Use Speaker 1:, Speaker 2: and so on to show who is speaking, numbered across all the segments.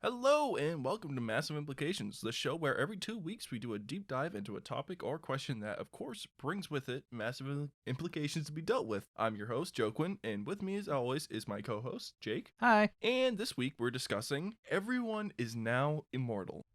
Speaker 1: Hello and welcome to Massive Implications, the show where every 2 weeks we do a deep dive into a topic or question that, of course, brings with it massive implications to be dealt with. I'm your host, Joe Quinn, and with me, as always, is my co-host, Jake.
Speaker 2: Hi.
Speaker 1: And this week we're discussing Everyone is Now Immortal.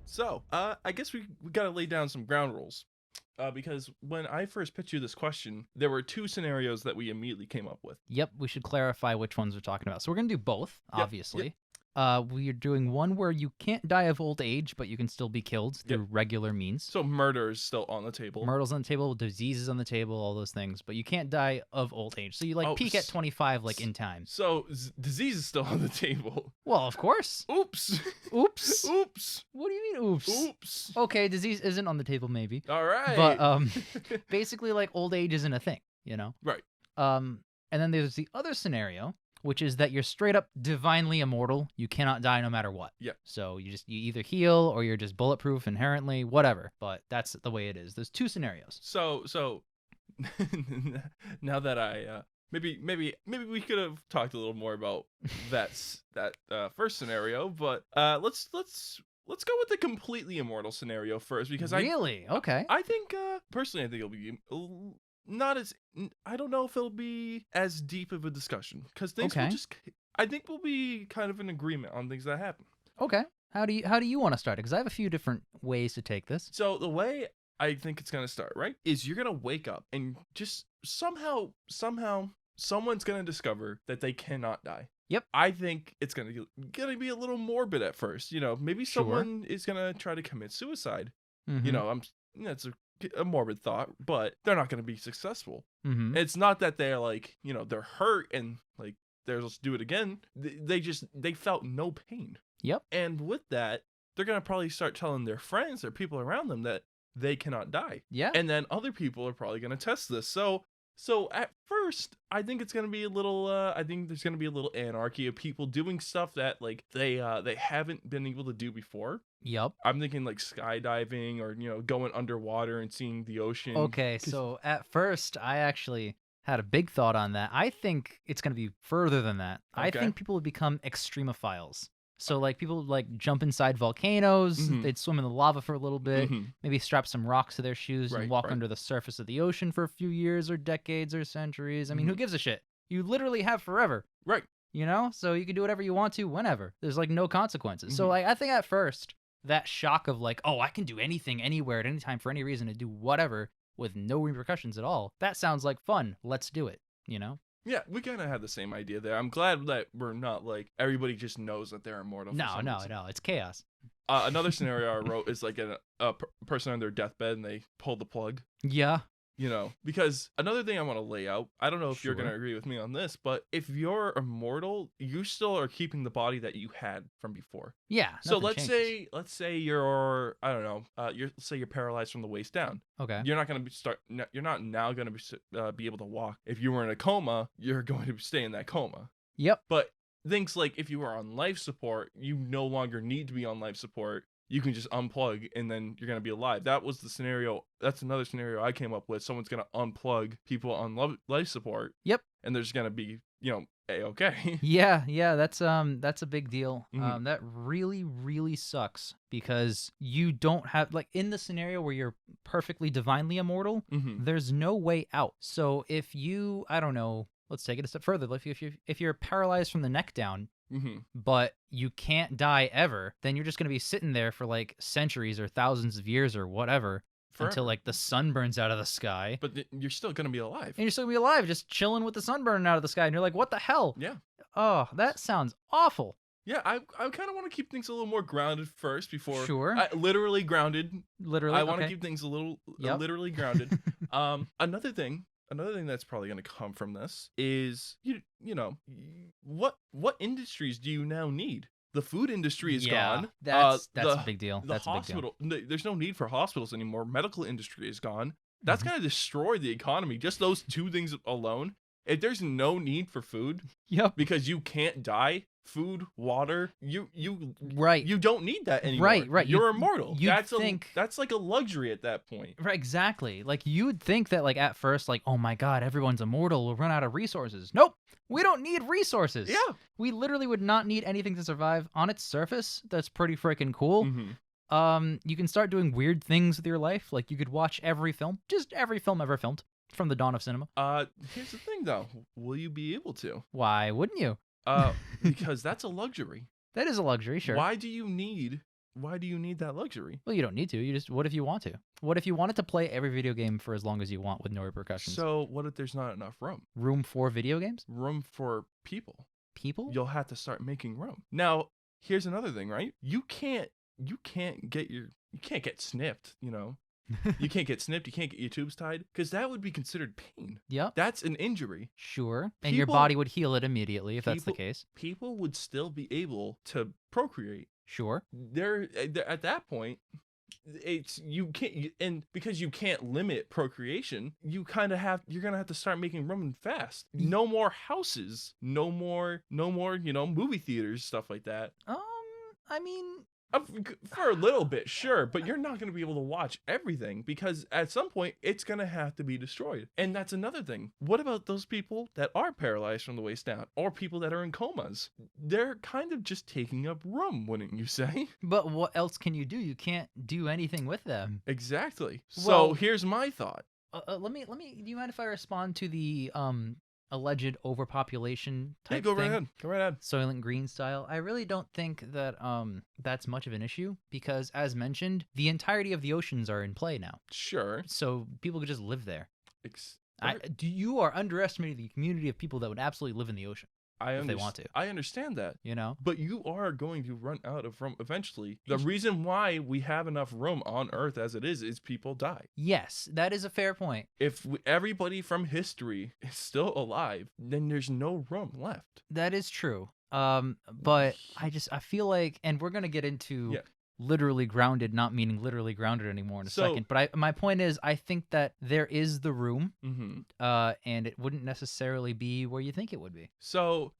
Speaker 1: So, I guess we gotta lay down some ground rules. Because when I first pitched you this question, there were two scenarios that we immediately came up with.
Speaker 2: Yep, we should clarify which ones we're talking about. So we're going to do both,
Speaker 1: Yep,
Speaker 2: obviously. We are doing one where you can't die of old age, but you can still be killed through regular means.
Speaker 1: So murder is still on the table.
Speaker 2: Myrtle's on the table, diseases on the table, all those things. But you can't die of old age. So you
Speaker 1: Oh,
Speaker 2: peak at 25 in time.
Speaker 1: So disease is still on the table.
Speaker 2: Well, of course.
Speaker 1: Oops.
Speaker 2: Oops.
Speaker 1: Oops.
Speaker 2: What do you mean, oops?
Speaker 1: Oops.
Speaker 2: Okay, disease isn't on the table, maybe.
Speaker 1: All right.
Speaker 2: But basically, old age isn't a thing,
Speaker 1: Right.
Speaker 2: And then there's the other scenario, which is that you're straight up divinely immortal. You cannot die no matter what.
Speaker 1: Yep.
Speaker 2: So you either heal or you're just bulletproof inherently, whatever. But that's the way it is. There's two scenarios.
Speaker 1: So now that I maybe we could have talked a little more about that first scenario, but let's go with the completely immortal scenario first because
Speaker 2: Really? Okay.
Speaker 1: I think personally I think it'll be not as I don't know if it'll be as deep of a discussion because things will
Speaker 2: Okay.
Speaker 1: just I think we'll be kind of in agreement on things that happen.
Speaker 2: Okay. How do you want to start it? Because I have a few different ways to take this.
Speaker 1: So the way I think it's gonna start, right, is you're gonna wake up and just somehow someone's gonna discover that they cannot die.
Speaker 2: Yep.
Speaker 1: I think it's gonna be a little morbid at first. Maybe
Speaker 2: Sure.
Speaker 1: someone is gonna try to commit suicide.
Speaker 2: Mhm.
Speaker 1: It's a morbid thought, but they're not gonna be successful.
Speaker 2: Mhm.
Speaker 1: It's not that they're they're hurt and they're just do it again. They felt no pain.
Speaker 2: Yep.
Speaker 1: And with that, they're gonna probably start telling their friends or people around them that they cannot die.
Speaker 2: Yeah.
Speaker 1: And then other people are probably gonna test this. So at first, I think it's gonna be a little. I think there's gonna be a little anarchy of people doing stuff that they haven't been able to do before.
Speaker 2: Yep.
Speaker 1: I'm thinking skydiving or going underwater and seeing the ocean.
Speaker 2: Okay, so at first, I actually had a big thought on that. I think it's going to be further than that. I
Speaker 1: Okay.
Speaker 2: think people would become extremophiles. So, people would, jump inside volcanoes,
Speaker 1: Mhm.
Speaker 2: they'd swim in the lava for a little bit,
Speaker 1: Mhm.
Speaker 2: maybe strap some rocks to their shoes
Speaker 1: Right,
Speaker 2: and walk
Speaker 1: right.
Speaker 2: under the surface of the ocean for a few years or decades or centuries. I mean, who
Speaker 1: Mhm.
Speaker 2: gives a shit? You literally have forever,
Speaker 1: Right.
Speaker 2: So you can do whatever you want to whenever. There's, no consequences. So,
Speaker 1: Mhm.
Speaker 2: I think at first, that shock of, oh, I can do anything, anywhere, at any time, for any reason, to do whatever with no repercussions at all. That sounds like fun. Let's do it,
Speaker 1: Yeah, we kind of had the same idea there. I'm glad that we're not everybody just knows that they're immortal. For
Speaker 2: No,
Speaker 1: some
Speaker 2: no,
Speaker 1: reason.
Speaker 2: no. It's chaos.
Speaker 1: Another scenario I wrote is a person on their deathbed and they pull the plug.
Speaker 2: Yeah.
Speaker 1: Because another thing I want to lay out, I don't know if you're going to
Speaker 2: Sure.
Speaker 1: agree with me on this, but if you're immortal, you still are keeping the body that you had from before.
Speaker 2: Yeah.
Speaker 1: So
Speaker 2: nothing changes.
Speaker 1: let's say you're, I don't know, let's say you're paralyzed from the waist down.
Speaker 2: Okay.
Speaker 1: You're not going to you're not now going to be able to walk. If you were in a coma, you're going to stay in that coma.
Speaker 2: Yep.
Speaker 1: But things like if you were on life support, you no longer need to be on life support. You can just unplug and then you're going to be alive. That was the scenario. That's another scenario I came up with. Someone's going to unplug people on life support.
Speaker 2: Yep.
Speaker 1: And there's going to be, A-okay.
Speaker 2: Yeah, that's a big deal.
Speaker 1: Mhm.
Speaker 2: That really, really sucks because you don't have in the scenario where you're perfectly divinely immortal,
Speaker 1: Mm-hmm.
Speaker 2: there's no way out. So if I don't know, let's take it a step further. If you're paralyzed from the neck down,
Speaker 1: Mm-hmm.
Speaker 2: but you can't die ever, then you're just going to be sitting there for centuries or thousands of years or whatever until the sun burns out of the sky.
Speaker 1: But you're still going to be alive.
Speaker 2: And you're still going to be alive, just chilling with the sun burning out of the sky. And you're like, what the hell?
Speaker 1: Yeah.
Speaker 2: Oh, that sounds awful.
Speaker 1: Yeah, I kind of want to keep things a little more grounded first before.
Speaker 2: Sure.
Speaker 1: Literally grounded.
Speaker 2: Literally.
Speaker 1: I want to
Speaker 2: okay.
Speaker 1: keep things a little
Speaker 2: Yep.
Speaker 1: literally grounded. Another thing that's probably going to come from this is what industries do you now need? The food industry is gone.
Speaker 2: That's a big deal.
Speaker 1: The
Speaker 2: That's a big deal.
Speaker 1: hospital, there's no need for hospitals anymore. Medical industry is gone. That's
Speaker 2: Mhm.
Speaker 1: going to destroy the economy. Just those two things alone. If there's no need for food
Speaker 2: Yep.
Speaker 1: because you can't die, food, water. You
Speaker 2: Right.
Speaker 1: you don't need that anymore.
Speaker 2: Right.
Speaker 1: You're immortal.
Speaker 2: You'd
Speaker 1: That's
Speaker 2: think.
Speaker 1: that's like a luxury at that point.
Speaker 2: Right, exactly. Like you would think that like at first like, oh my god, everyone's immortal, we'll run out of resources. Nope. We don't need resources.
Speaker 1: Yeah.
Speaker 2: We literally would not need anything to survive. On its surface, that's pretty freaking cool. You can start doing weird things with your life. Like you could watch every film, just every film ever filmed from the dawn of cinema.
Speaker 1: Here's the thing though. Will you be able to?
Speaker 2: Why wouldn't you?
Speaker 1: Because that's a luxury.
Speaker 2: That is a luxury, sure.
Speaker 1: Why do you need that luxury?
Speaker 2: Well, you don't need to. You just, what if you want to? What if you wanted to play every video game for as long as you want with no repercussions?
Speaker 1: So what if there's not enough room?
Speaker 2: Room for video games?
Speaker 1: Room for people.
Speaker 2: People?
Speaker 1: You'll have to start making room. Now, here's another thing, right? You can't get snipped, you know. You can't get snipped, you can't get your tubes tied, because that would be considered pain.
Speaker 2: Yep.
Speaker 1: That's an injury.
Speaker 2: Sure. And your body would heal it immediately if that's the case.
Speaker 1: People would still be able to procreate.
Speaker 2: Sure.
Speaker 1: They're at that point, you can't, and because you can't limit procreation, you're gonna have to start making room fast. No more houses, no more, movie theaters, stuff like that.
Speaker 2: I mean,
Speaker 1: for a little bit, sure, but you're not going to be able to watch everything because at some point it's going to have to be destroyed. And that's another thing. What about those people that are paralyzed from the waist down or people that are in comas? They're kind of just taking up room, wouldn't you say?
Speaker 2: But what else can you do? You can't do anything with them.
Speaker 1: Exactly.
Speaker 2: Well,
Speaker 1: so here's my thought.
Speaker 2: Let me. Do you mind if I respond to the alleged overpopulation type
Speaker 1: Hey, go
Speaker 2: thing?
Speaker 1: right ahead.
Speaker 2: Soylent Green style. I really don't think that that's much of an issue because, as mentioned, the entirety of the oceans are in play now.
Speaker 1: Sure.
Speaker 2: So people could just live there. You are underestimating the community of people that would absolutely live in the ocean. If they want to.
Speaker 1: I understand that.
Speaker 2: You know?
Speaker 1: But you are going to run out of room eventually. The reason why we have enough room on Earth as it is people die.
Speaker 2: Yes, that is a fair point.
Speaker 1: If everybody from history is still alive, then there's no room left.
Speaker 2: That is true. But I feel like, and we're going to get into literally grounded, not meaning literally grounded anymore in a second. But my point is, I think that there is the room, and it wouldn't necessarily be where you think it would be.
Speaker 1: So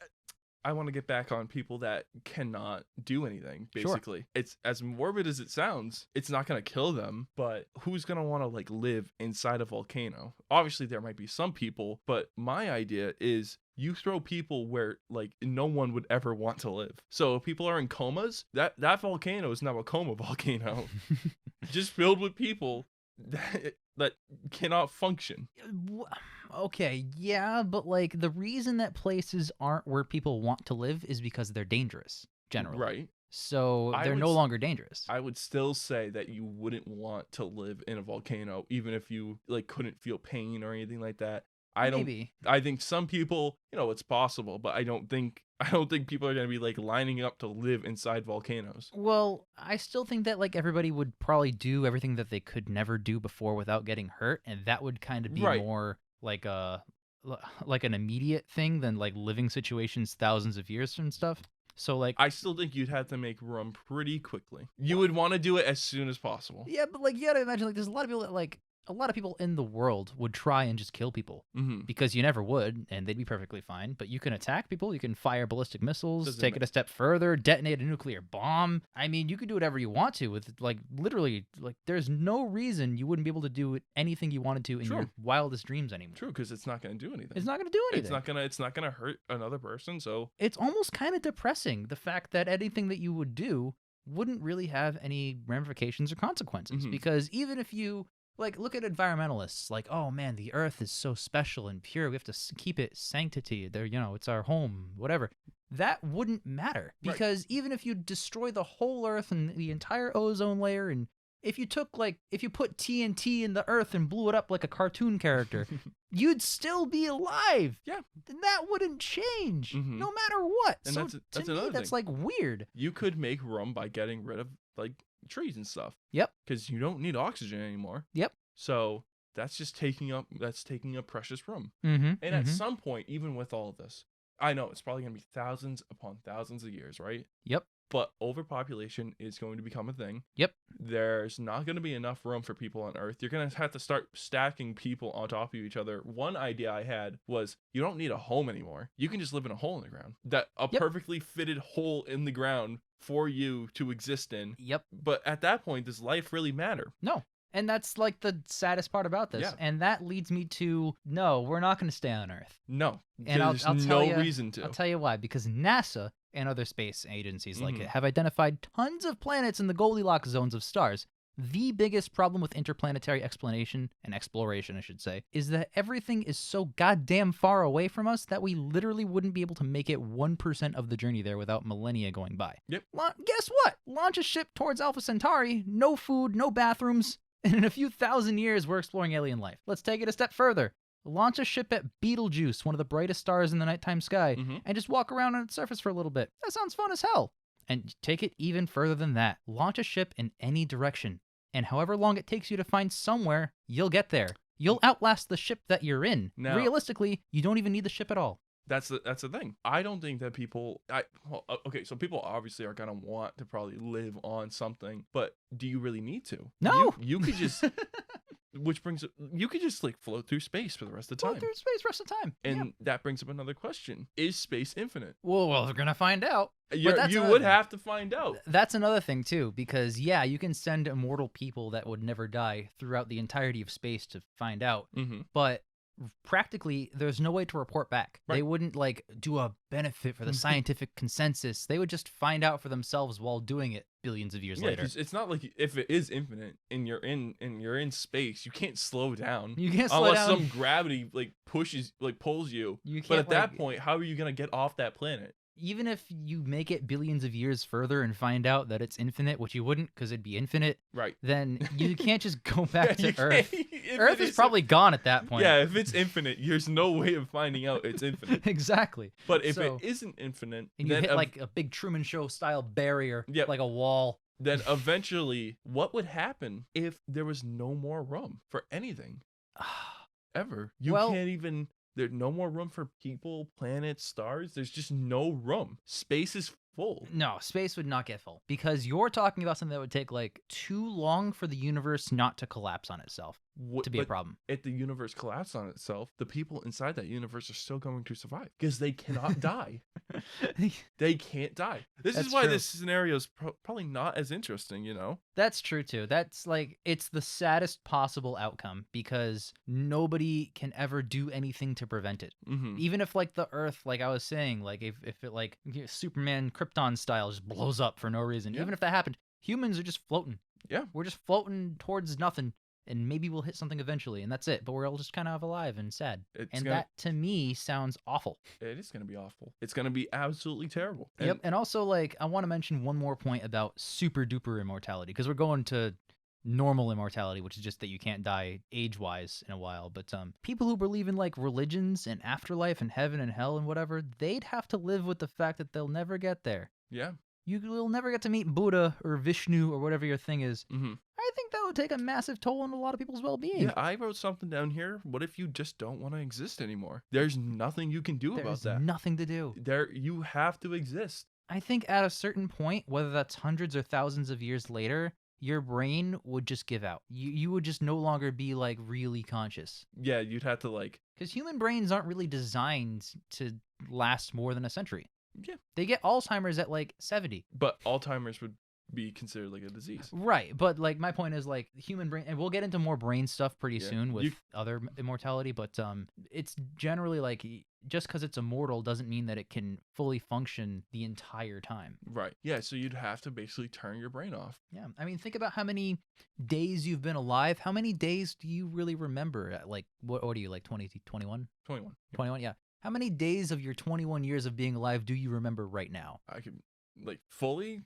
Speaker 1: I want to get back on people that cannot do anything, basically. Sure. It's as morbid as it sounds, it's not going to kill them, but who's going to want to like live inside a volcano? Obviously there might be some people, but my idea is you throw people where like no one would ever want to live. So if people are in comas, that volcano is now a coma volcano. Just filled with people that cannot function.
Speaker 2: Okay, yeah, but like the reason that places aren't where people want to live is because they're dangerous, generally.
Speaker 1: Right.
Speaker 2: So they're no longer dangerous.
Speaker 1: I would still say that you wouldn't want to live in a volcano, even if you like couldn't feel pain or anything like that.
Speaker 2: Maybe.
Speaker 1: I think some people, it's possible, but I don't think people are going to be like lining up to live inside volcanoes.
Speaker 2: Well, I still think that like everybody would probably do everything that they could never do before without getting hurt, and that would kind of be more like an immediate thing than like living situations thousands of years and stuff. So like
Speaker 1: I still think you'd have to make room pretty quickly. You would want to do it as soon as possible.
Speaker 2: Yeah, but like you gotta imagine like there's a lot of people that like a lot of people in the world would try and just kill people because you never would, and they'd be perfectly fine. But you can attack people, you can fire ballistic missiles, take it a step further, detonate a nuclear bomb. I mean, you can do whatever you want to with like literally like there's no reason you wouldn't be able to do anything you wanted to in your wildest dreams anymore.
Speaker 1: True, because it's not going to do anything.
Speaker 2: It's not going to do anything.
Speaker 1: It's not gonna hurt another person. So
Speaker 2: it's almost kind of depressing the fact that anything that you would do wouldn't really have any ramifications or consequences because even if you like, look at environmentalists. Like, oh man, the earth is so special and pure. We have to keep it sanctity. There, it's our home, whatever. That wouldn't matter because even if you destroy the whole earth and the entire ozone layer, and if you put TNT in the earth and blew it up like a cartoon character, you'd still be alive. Yeah, and that wouldn't change no matter what. And so that's another thing. That's like weird.
Speaker 1: You could make room by getting rid of like trees and stuff.
Speaker 2: Yep.
Speaker 1: Because you don't need oxygen anymore.
Speaker 2: Yep.
Speaker 1: So that's just taking up precious room.
Speaker 2: And
Speaker 1: at some point, even with all of this, I know it's probably gonna be thousands upon thousands of years, right?
Speaker 2: Yep.
Speaker 1: But overpopulation is going to become a thing.
Speaker 2: Yep.
Speaker 1: There's not going to be enough room for people on Earth. You're going to have to start stacking people on top of each other. One idea I had was you don't need a home anymore. You can just live in a hole in the ground. Perfectly fitted hole in the ground for you to exist in.
Speaker 2: Yep.
Speaker 1: But at that point, does life really matter?
Speaker 2: No. And that's like the saddest part about this.
Speaker 1: Yeah.
Speaker 2: And that leads me to, no, we're not going to stay on Earth.
Speaker 1: No.
Speaker 2: And
Speaker 1: there's
Speaker 2: I'll
Speaker 1: no
Speaker 2: tell you,
Speaker 1: reason to.
Speaker 2: I'll tell you why. Because NASA and other space agencies like
Speaker 1: Mhm.
Speaker 2: it have identified tons of planets in the Goldilocks zones of stars. The biggest problem with interplanetary exploration and exploration, I should say, is that everything is so goddamn far away from us that we literally wouldn't be able to make it 1% of the journey there without millennia going by.
Speaker 1: Yep.
Speaker 2: Guess what? Launch a ship towards Alpha Centauri, no food, no bathrooms, and in a few thousand years, we're exploring alien life. Let's take it a step further. Launch a ship at Betelgeuse, one of the brightest stars in the nighttime sky, and just walk around on its surface for a little bit. That sounds fun as hell. And take it even further than that. Launch a ship in any direction. And however long it takes you to find somewhere, you'll get there. You'll outlast the ship that you're in.
Speaker 1: Now,
Speaker 2: realistically, you don't even need the ship at all.
Speaker 1: That's the thing. I don't think that okay, so people obviously are gonna want to probably live on something, but do you really need to?
Speaker 2: No.
Speaker 1: You could just you could just like float through space for the rest of the time.
Speaker 2: Float through space rest of the time.
Speaker 1: And
Speaker 2: Yeah.
Speaker 1: that brings up another question. Is space infinite?
Speaker 2: Well, we're going to find out.
Speaker 1: You would have to find out.
Speaker 2: That's another thing, too, because, yeah, you can send immortal people that would never die throughout the entirety of space to find out, but practically there's no way to report back.
Speaker 1: Right.
Speaker 2: They wouldn't, like, do a benefit for the scientific consensus. They would just find out for themselves while doing it billions of years later.
Speaker 1: It's not like if it is infinite and you're in space, you can't slow down.
Speaker 2: You can't slow
Speaker 1: unless
Speaker 2: down.
Speaker 1: some gravity pulls you.
Speaker 2: You
Speaker 1: But
Speaker 2: can't,
Speaker 1: at that point, how are you gonna get off that planet?
Speaker 2: Even if you make it billions of years further and find out that it's infinite, which you wouldn't because it'd be infinite,
Speaker 1: Right.
Speaker 2: then you can't just go back
Speaker 1: You
Speaker 2: to Earth.
Speaker 1: can't- if
Speaker 2: Earth
Speaker 1: it
Speaker 2: is probably gone at that point.
Speaker 1: Yeah, if it's infinite, there's no way of finding out it's infinite.
Speaker 2: Exactly.
Speaker 1: But if
Speaker 2: So-
Speaker 1: it isn't infinite,
Speaker 2: And you
Speaker 1: then
Speaker 2: hit like a big Truman Show style barrier,
Speaker 1: Yep.
Speaker 2: like a wall.
Speaker 1: then eventually, what would happen if there was no more room for anything ever? You
Speaker 2: Well-
Speaker 1: can't even. There's no more room for people, planets, stars. There's just no room. Space is full.
Speaker 2: No, space would not get full because you're talking about something that would take like too long for the universe not to collapse on itself to be a
Speaker 1: But
Speaker 2: problem.
Speaker 1: if the universe collapsed on itself, the people inside that universe are still going to survive because they cannot die. They can't die. This
Speaker 2: That's
Speaker 1: is why
Speaker 2: true.
Speaker 1: this scenario is probably not as interesting, you know?
Speaker 2: That's true too. That's like it's the saddest possible outcome because nobody can ever do anything to prevent it.
Speaker 1: Mm-hmm.
Speaker 2: Even if like the Earth, like I was saying, like if it like Superman Krypton style just blows up for no reason,
Speaker 1: Yeah.
Speaker 2: even if that happened, humans are just floating.
Speaker 1: Yeah.
Speaker 2: We're just floating towards nothing. And maybe we'll hit something eventually, and that's it. But we're all just kind of alive and sad. And that, to me, sounds awful.
Speaker 1: It is going to be awful. It's going to be absolutely terrible.
Speaker 2: Yep. And also, like, I want to mention one more point about super duper immortality, because we're going to normal immortality, which is just that you can't die age-wise in a while. But people who believe in, like, religions and afterlife and heaven and hell and whatever, they'd have to live with the fact that they'll never get there.
Speaker 1: Yeah.
Speaker 2: You will never get to meet Buddha or Vishnu or whatever your thing is.
Speaker 1: Mm-hmm.
Speaker 2: I think that would take a massive toll on a lot of people's well-being.
Speaker 1: Yeah, I wrote something down here. What if you just don't want to exist anymore? There's nothing you can do about
Speaker 2: There's
Speaker 1: that.
Speaker 2: nothing to do.
Speaker 1: You have to exist.
Speaker 2: I think at a certain point, whether that's hundreds or thousands of years later, your brain would just give out. You would just no longer be like really conscious.
Speaker 1: Yeah, you'd have to like.
Speaker 2: Because human brains aren't really designed to last more than a century.
Speaker 1: Yeah.
Speaker 2: They get Alzheimer's at like 70.
Speaker 1: But Alzheimer's would be considered like a disease.
Speaker 2: Right, but like my point is like human brain, and we'll get into more brain stuff pretty soon with other immortality, but it's generally like just because it's immortal doesn't mean that it can fully function the entire time.
Speaker 1: Right. Yeah, so you'd have to basically turn your brain off.
Speaker 2: Yeah, I mean, think about how many days you've been alive. How many days do you really remember? Like, what are you, like 20, 21?
Speaker 1: 21.
Speaker 2: 21, yeah. How many days of your 21 years of being alive do you remember right now?
Speaker 1: I could, like, fully,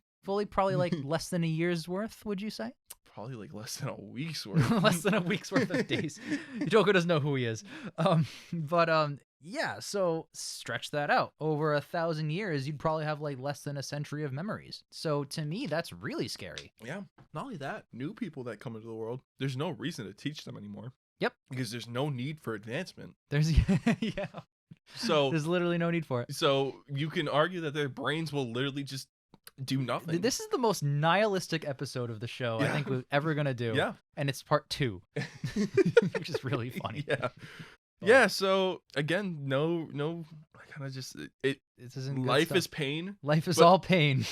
Speaker 2: Probably like less than a year's worth, would you say?
Speaker 1: probably like less than a week's worth.
Speaker 2: Less than a week's worth of days. Joker doesn't know who he is. Yeah, so stretch that out. Over 1,000 years, you'd probably have like less than a century of memories. So to me, that's really scary.
Speaker 1: Yeah. Not only that, new people that come into the world, there's no reason to teach them anymore.
Speaker 2: Yep.
Speaker 1: Because there's no need for advancement.
Speaker 2: There's yeah.
Speaker 1: So
Speaker 2: There's literally no need for it.
Speaker 1: So you can argue that their brains will literally just do nothing.
Speaker 2: This is the most nihilistic episode of the show I think we're ever gonna do.
Speaker 1: Yeah.
Speaker 2: And it's part 2, which is really funny.
Speaker 1: Yeah.
Speaker 2: But
Speaker 1: Yeah, so again, no, I kind of just
Speaker 2: this isn't good
Speaker 1: life
Speaker 2: stuff.
Speaker 1: is pain.
Speaker 2: Life is
Speaker 1: but
Speaker 2: all pain.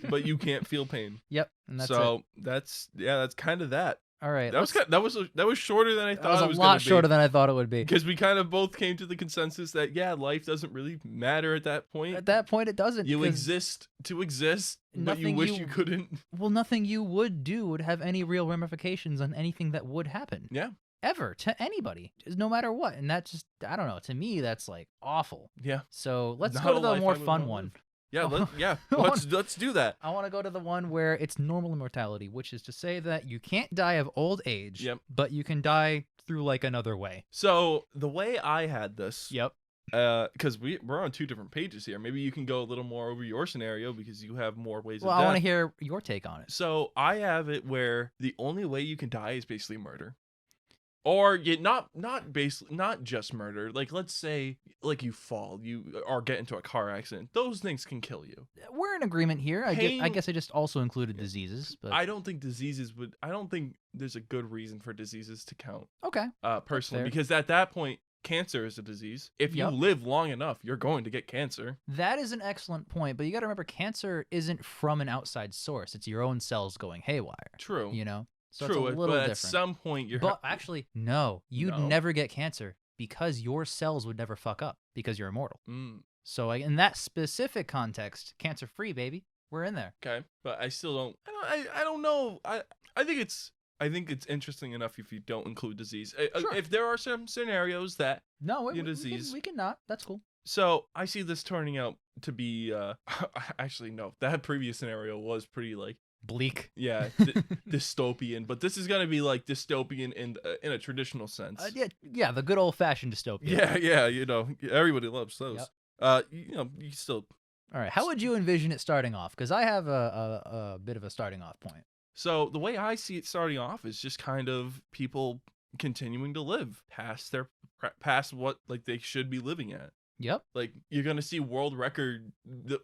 Speaker 1: but you can't feel pain.
Speaker 2: Yep, and that's it.
Speaker 1: So that's kind of that.
Speaker 2: All right,
Speaker 1: That was shorter than I
Speaker 2: that
Speaker 1: thought
Speaker 2: was
Speaker 1: it
Speaker 2: a
Speaker 1: was
Speaker 2: lot
Speaker 1: gonna be.
Speaker 2: shorter than I thought it would be.
Speaker 1: Because we kind of both came to the consensus that life doesn't really matter at that point.
Speaker 2: At that point, it doesn't.
Speaker 1: You
Speaker 2: 'cause
Speaker 1: exist to exist, but you
Speaker 2: nothing
Speaker 1: wish
Speaker 2: you-
Speaker 1: you couldn't.
Speaker 2: Well, nothing you would do would have any real ramifications on anything that would happen.
Speaker 1: Yeah.
Speaker 2: Ever to anybody, no matter what. And that's just, I don't know. To me, that's like awful.
Speaker 1: Yeah.
Speaker 2: So let's
Speaker 1: Not
Speaker 2: go
Speaker 1: a
Speaker 2: to the
Speaker 1: life
Speaker 2: more
Speaker 1: I would
Speaker 2: fun
Speaker 1: wanna
Speaker 2: one.
Speaker 1: live. Yeah,
Speaker 2: I
Speaker 1: let's do that.
Speaker 2: I want to go to the one where it's normal immortality, which is to say that you can't die of old age,
Speaker 1: Yep.
Speaker 2: but you can die through like another way.
Speaker 1: So the way I had this,
Speaker 2: Yep.
Speaker 1: because we're on 2 different pages here. Maybe you can go a little more over your scenario because you have more ways
Speaker 2: Well,
Speaker 1: of
Speaker 2: I
Speaker 1: death.
Speaker 2: want to hear your take on it.
Speaker 1: So I have it where the only way you can die is basically murder. Or not just murder. Like, let's say like you fall, or get into a car accident. Those things can kill you.
Speaker 2: We're in agreement here. I
Speaker 1: Pain-
Speaker 2: guess I just also included diseases, but
Speaker 1: I don't think I don't think there's a good reason for diseases to count.
Speaker 2: okay.
Speaker 1: Personally,
Speaker 2: fair.
Speaker 1: because at that point, cancer is a disease. If you
Speaker 2: Yep.
Speaker 1: live long enough, you're going to get cancer.
Speaker 2: That is an excellent point, but you got to remember cancer isn't from an outside source. It's your own cells going haywire,
Speaker 1: True.
Speaker 2: you know? So
Speaker 1: True.
Speaker 2: it's a little
Speaker 1: but
Speaker 2: different.
Speaker 1: at some point, you're.
Speaker 2: But actually, no, you'd
Speaker 1: No?
Speaker 2: never get cancer because your cells would never fuck up because you're immortal.
Speaker 1: Mm,
Speaker 2: In that specific context, cancer-free, baby. We're in there.
Speaker 1: okay, but I still don't. I don't know. I think it's interesting enough if you don't include disease.
Speaker 2: Sure.
Speaker 1: If there are some scenarios that.
Speaker 2: No,
Speaker 1: Your disease.
Speaker 2: we can not. That's cool.
Speaker 1: So I see this turning out to be. Actually, no. That previous scenario was pretty like.
Speaker 2: Bleak.
Speaker 1: Yeah, dystopian. But this is gonna be like dystopian in a traditional sense.
Speaker 2: Yeah, the good old-fashioned dystopia.
Speaker 1: Yeah. Everybody loves those.
Speaker 2: Yep.
Speaker 1: You still.
Speaker 2: All right, how would you envision it starting off? Because I have a bit of a starting off point.
Speaker 1: So the way I see it starting off is just kind of people continuing to live past what like they should be living at.
Speaker 2: Yep.
Speaker 1: Like you're gonna see world record. The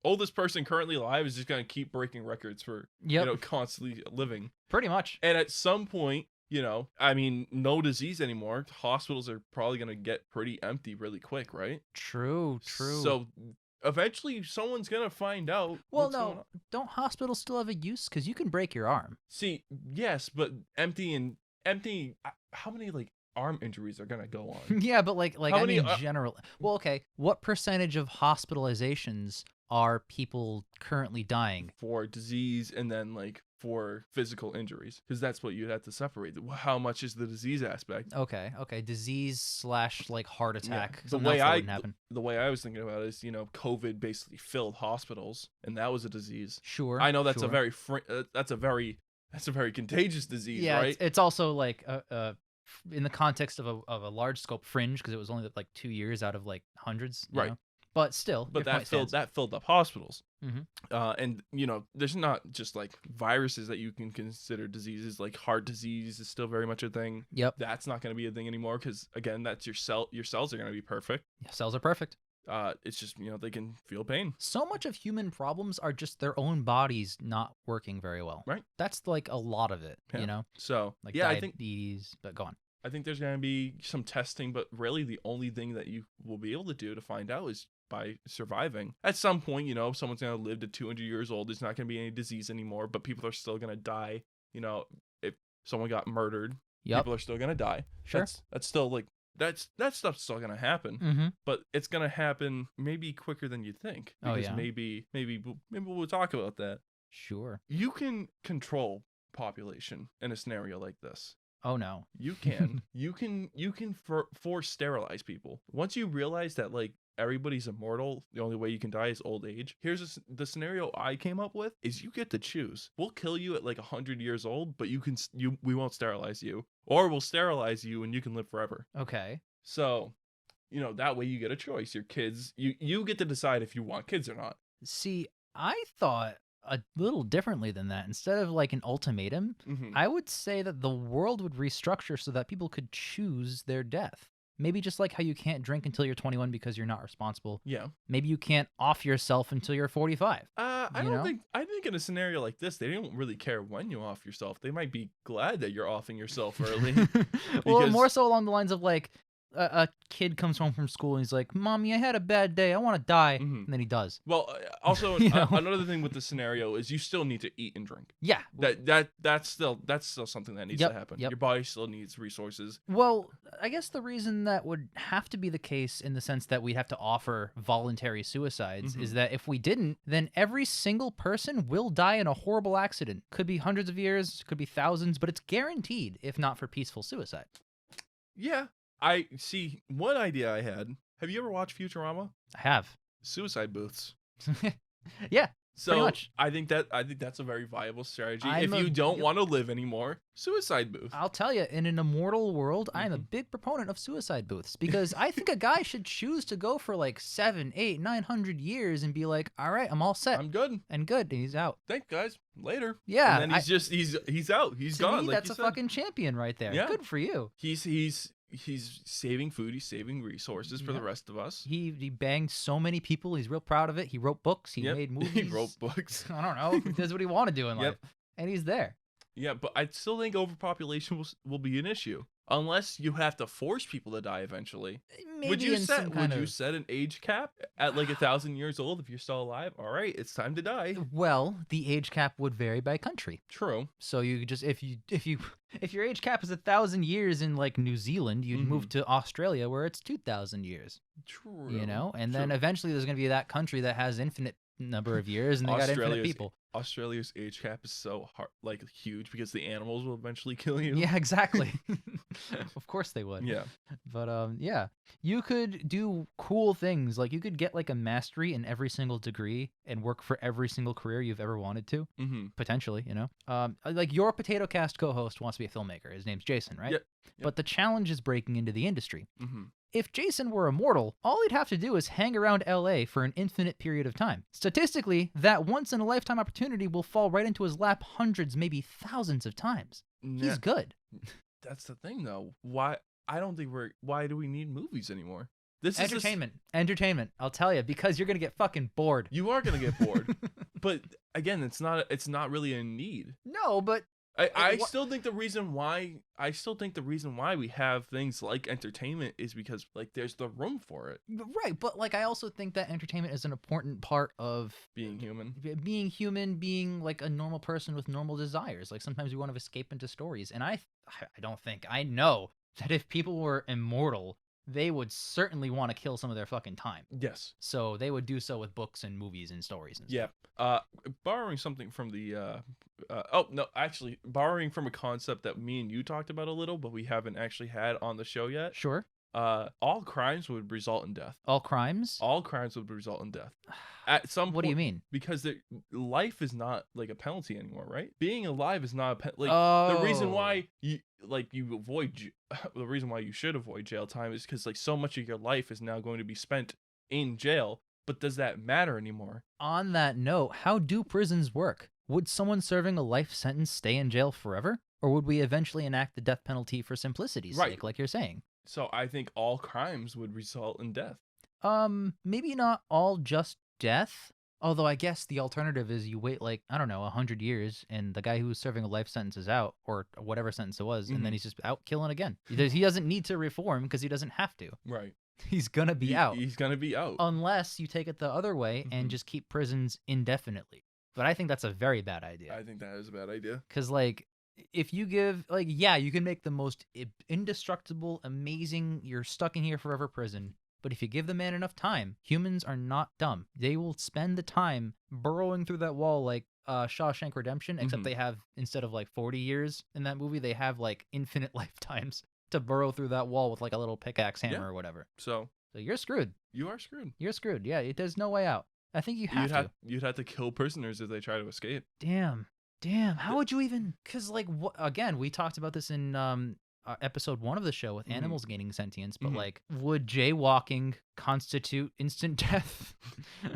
Speaker 1: oldest person currently alive is just gonna keep breaking records for
Speaker 2: Yep.
Speaker 1: constantly living.
Speaker 2: Pretty much.
Speaker 1: And at some point, I mean, no disease anymore. Hospitals are probably gonna get pretty empty really quick, right?
Speaker 2: True.
Speaker 1: So eventually, someone's gonna find out.
Speaker 2: Well,
Speaker 1: what's going on.
Speaker 2: no, don't hospitals still have a use? Because you can break your arm.
Speaker 1: See, yes, but empty. How many like arm injuries are gonna go on?
Speaker 2: Yeah, but like
Speaker 1: How
Speaker 2: I
Speaker 1: many,
Speaker 2: mean, general. Well, okay. What percentage of hospitalizations are people currently dying?
Speaker 1: For disease and then like for physical injuries, because that's what you'd have to separate. How much is the disease aspect?
Speaker 2: Okay. Disease / like heart attack.
Speaker 1: The
Speaker 2: Something
Speaker 1: way
Speaker 2: else that wouldn't happen.
Speaker 1: the way I was thinking about it is, COVID basically filled hospitals, and that was a disease.
Speaker 2: Sure.
Speaker 1: I know that's
Speaker 2: sure.
Speaker 1: that's a very contagious disease,
Speaker 2: Yeah,
Speaker 1: right?
Speaker 2: it's also like in the context of a large scope fringe because it was only like 2 years out of like hundreds, you
Speaker 1: Right.
Speaker 2: know? But still,
Speaker 1: But
Speaker 2: your point stands.
Speaker 1: that filled up hospitals.
Speaker 2: Mhm.
Speaker 1: And there's not just like viruses that you can consider diseases. Like heart disease is still very much a thing.
Speaker 2: Yep.
Speaker 1: That's not going to be a thing anymore because again, that's your cells are going to be perfect.
Speaker 2: Cells are perfect.
Speaker 1: It's just they can feel pain.
Speaker 2: So much of human problems are just their own bodies not working very well.
Speaker 1: Right.
Speaker 2: That's like a lot of it,
Speaker 1: Yeah. So
Speaker 2: like
Speaker 1: yeah,
Speaker 2: diabetes, but go on.
Speaker 1: I think there's going to be some testing, but really the only thing that you will be able to do to find out is by surviving. At some point, someone's going to live to 200 years old. There's not going to be any disease anymore, but people are still going to die. If someone got murdered,
Speaker 2: Yep.
Speaker 1: people are still going to die.
Speaker 2: Sure.
Speaker 1: That's still like, that stuff's still going to happen,
Speaker 2: Mm-hmm.
Speaker 1: but it's going to happen maybe quicker than you think.
Speaker 2: Oh,
Speaker 1: Because
Speaker 2: yeah.
Speaker 1: maybe we'll talk about that.
Speaker 2: Sure.
Speaker 1: You can control population in a scenario like this.
Speaker 2: Oh no.
Speaker 1: You can. you can force sterilize people. Once you realize that like everybody's immortal, the only way you can die is old age. Here's the scenario I came up with is you get to choose. We'll kill you at like 100 years old, but we won't sterilize you, or we'll sterilize you and you can live forever.
Speaker 2: Okay.
Speaker 1: So, that way you get a choice. Your kids, you get to decide if you want kids or not.
Speaker 2: See, I thought a little differently than that. Instead of like an ultimatum,
Speaker 1: Mm-hmm.
Speaker 2: I would say that the world would restructure so that people could choose their death. Maybe just like how you can't drink until you're 21 because you're not responsible.
Speaker 1: Yeah.
Speaker 2: Maybe you can't off yourself until you're 45.
Speaker 1: I think in a scenario like this, they don't really care when you off yourself. They might be glad that you're offing yourself early.
Speaker 2: Well,
Speaker 1: because-
Speaker 2: more so along the lines of like a kid comes home from school and he's like, "Mommy, I had a bad day. I want to die,"
Speaker 1: Mhm.
Speaker 2: and then he does.
Speaker 1: Well, also
Speaker 2: You know?
Speaker 1: another thing with the scenario is you still need to eat and drink.
Speaker 2: Yeah.
Speaker 1: That's still something that needs to happen.
Speaker 2: Yep.
Speaker 1: Your body still needs resources.
Speaker 2: Well, I guess the reason that would have to be the case in the sense that we'd have to offer voluntary suicides is that if we didn't, then every single person will die in a horrible accident. Could be hundreds of years, could be thousands, but it's guaranteed if not for peaceful suicide.
Speaker 1: Yeah. I see. One idea I had. Have you ever watched Futurama?
Speaker 2: I have.
Speaker 1: Suicide booths.
Speaker 2: Yeah.
Speaker 1: So
Speaker 2: Pretty much.
Speaker 1: I think that's a very viable strategy.
Speaker 2: I'm
Speaker 1: If you don't
Speaker 2: yep.
Speaker 1: want to live anymore, suicide booth.
Speaker 2: I'll tell you, in an immortal world, I'm a big proponent of suicide booths because I think a guy should choose to go for like 700, 800, 900 years and be like, all right, I'm all set
Speaker 1: I'm good.
Speaker 2: and good. And he's out.
Speaker 1: Thanks, guys. Later.
Speaker 2: Yeah.
Speaker 1: And then he's out. He's
Speaker 2: to
Speaker 1: gone.
Speaker 2: me,
Speaker 1: Like
Speaker 2: that's
Speaker 1: you
Speaker 2: a
Speaker 1: said.
Speaker 2: fucking champion right there.
Speaker 1: Yeah.
Speaker 2: Good for you.
Speaker 1: He's saving food. He's saving resources for the rest of us.
Speaker 2: He banged so many people. He's real proud of it. He wrote books. He
Speaker 1: Yep.
Speaker 2: made movies.
Speaker 1: He wrote books.
Speaker 2: I don't know. He does what he want to do in
Speaker 1: Yep.
Speaker 2: life. And he's there.
Speaker 1: Yeah, but I still think overpopulation will be an issue unless you have to force people to die eventually.
Speaker 2: Maybe
Speaker 1: Would you
Speaker 2: in some kind of...
Speaker 1: set an age cap at like 1,000 years old if you're still alive? All right, it's time to die.
Speaker 2: Well, the age cap would vary by country.
Speaker 1: True.
Speaker 2: So you could just if your age cap is 1,000 years in like New Zealand, you'd move to Australia where it's 2,000 years.
Speaker 1: True.
Speaker 2: You know, and then
Speaker 1: True.
Speaker 2: eventually there's gonna be that country that has infinite number of years and they got infinite people.
Speaker 1: Australia's age cap is so hard, like huge, because the animals will eventually kill you.
Speaker 2: Yeah, exactly. Of course they would.
Speaker 1: Yeah.
Speaker 2: But yeah, you could do cool things. Like you could get like a mastery in every single degree and work for every single career you've ever wanted to.
Speaker 1: Mm-hmm.
Speaker 2: Potentially, you know. Like your Potato Cast co-host wants to be a filmmaker. His name's Jason, right?
Speaker 1: Yep.
Speaker 2: But the challenge is breaking into the industry.
Speaker 1: Mm-hmm.
Speaker 2: If Jason were immortal, all he'd have to do is hang around LA for an infinite period of time. Statistically, that once-in-a-lifetime opportunity will fall right into his lap hundreds, maybe thousands of times. He's good.
Speaker 1: That's the thing, though. Why do we need movies anymore? This
Speaker 2: Entertainment. Entertainment. I'll tell you, because you're going to get fucking bored.
Speaker 1: You are gonna get bored. But again, it's not really a need.
Speaker 2: No, but
Speaker 1: I still think the reason why we have things like entertainment is because like there's the room for it.
Speaker 2: right, but like I also think that entertainment is an important part of
Speaker 1: Being human.
Speaker 2: being like a normal person with normal desires. Like sometimes we want to escape into stories, and I know that if people were immortal, they would certainly want to kill some of their fucking time.
Speaker 1: Yes.
Speaker 2: So they would do so with books and movies and stories and
Speaker 1: Yeah.
Speaker 2: stuff.
Speaker 1: Borrowing something from borrowing from a concept that me and you talked about a little, but we haven't actually had on the show yet.
Speaker 2: Sure.
Speaker 1: All crimes would result in death.
Speaker 2: All crimes?
Speaker 1: All crimes would result in death. At some
Speaker 2: What do you
Speaker 1: point-
Speaker 2: mean?
Speaker 1: Because life is not like a penalty anymore, right? Being alive is not a penalty.
Speaker 2: Oh.
Speaker 1: The reason why you the reason why you should avoid jail time is because like so much of your life is now going to be spent in jail. But does that matter anymore?
Speaker 2: On that note, how do prisons work? Would someone serving a life sentence stay in jail forever? Or would we eventually enact the death penalty for simplicity's
Speaker 1: Right.
Speaker 2: sake, like you're saying?
Speaker 1: So I think all crimes would result in death.
Speaker 2: Maybe not all just death. Although I guess the alternative is you wait like, I don't know, 100 years and the guy who's serving a life sentence is out, or whatever sentence it was, and then he's just out killing again. He doesn't need to reform because he doesn't have to.
Speaker 1: Right.
Speaker 2: He's gonna be out.
Speaker 1: He's gonna be out.
Speaker 2: Unless you take it the other way and just keep prisons indefinitely. But I think that's a very bad idea.
Speaker 1: I think that is a bad idea.
Speaker 2: Because, like, if you give, like, yeah, you can make the most indestructible, amazing, you're stuck in here forever prison. But if you give the man enough time, humans are not dumb. They will spend the time burrowing through that wall like Shawshank Redemption, except they have, instead of like 40 years in that movie, they have like infinite lifetimes to burrow through that wall with like a little pickaxe hammer or whatever.
Speaker 1: So
Speaker 2: you're screwed.
Speaker 1: You are screwed.
Speaker 2: You're screwed. Yeah, there's no way out. I think you have to.
Speaker 1: You'd have to kill prisoners if they try to escape.
Speaker 2: Damn. How would you even? Because like again, we talked about this in episode 1 of the show with animals gaining sentience. But like, would jaywalking constitute instant death?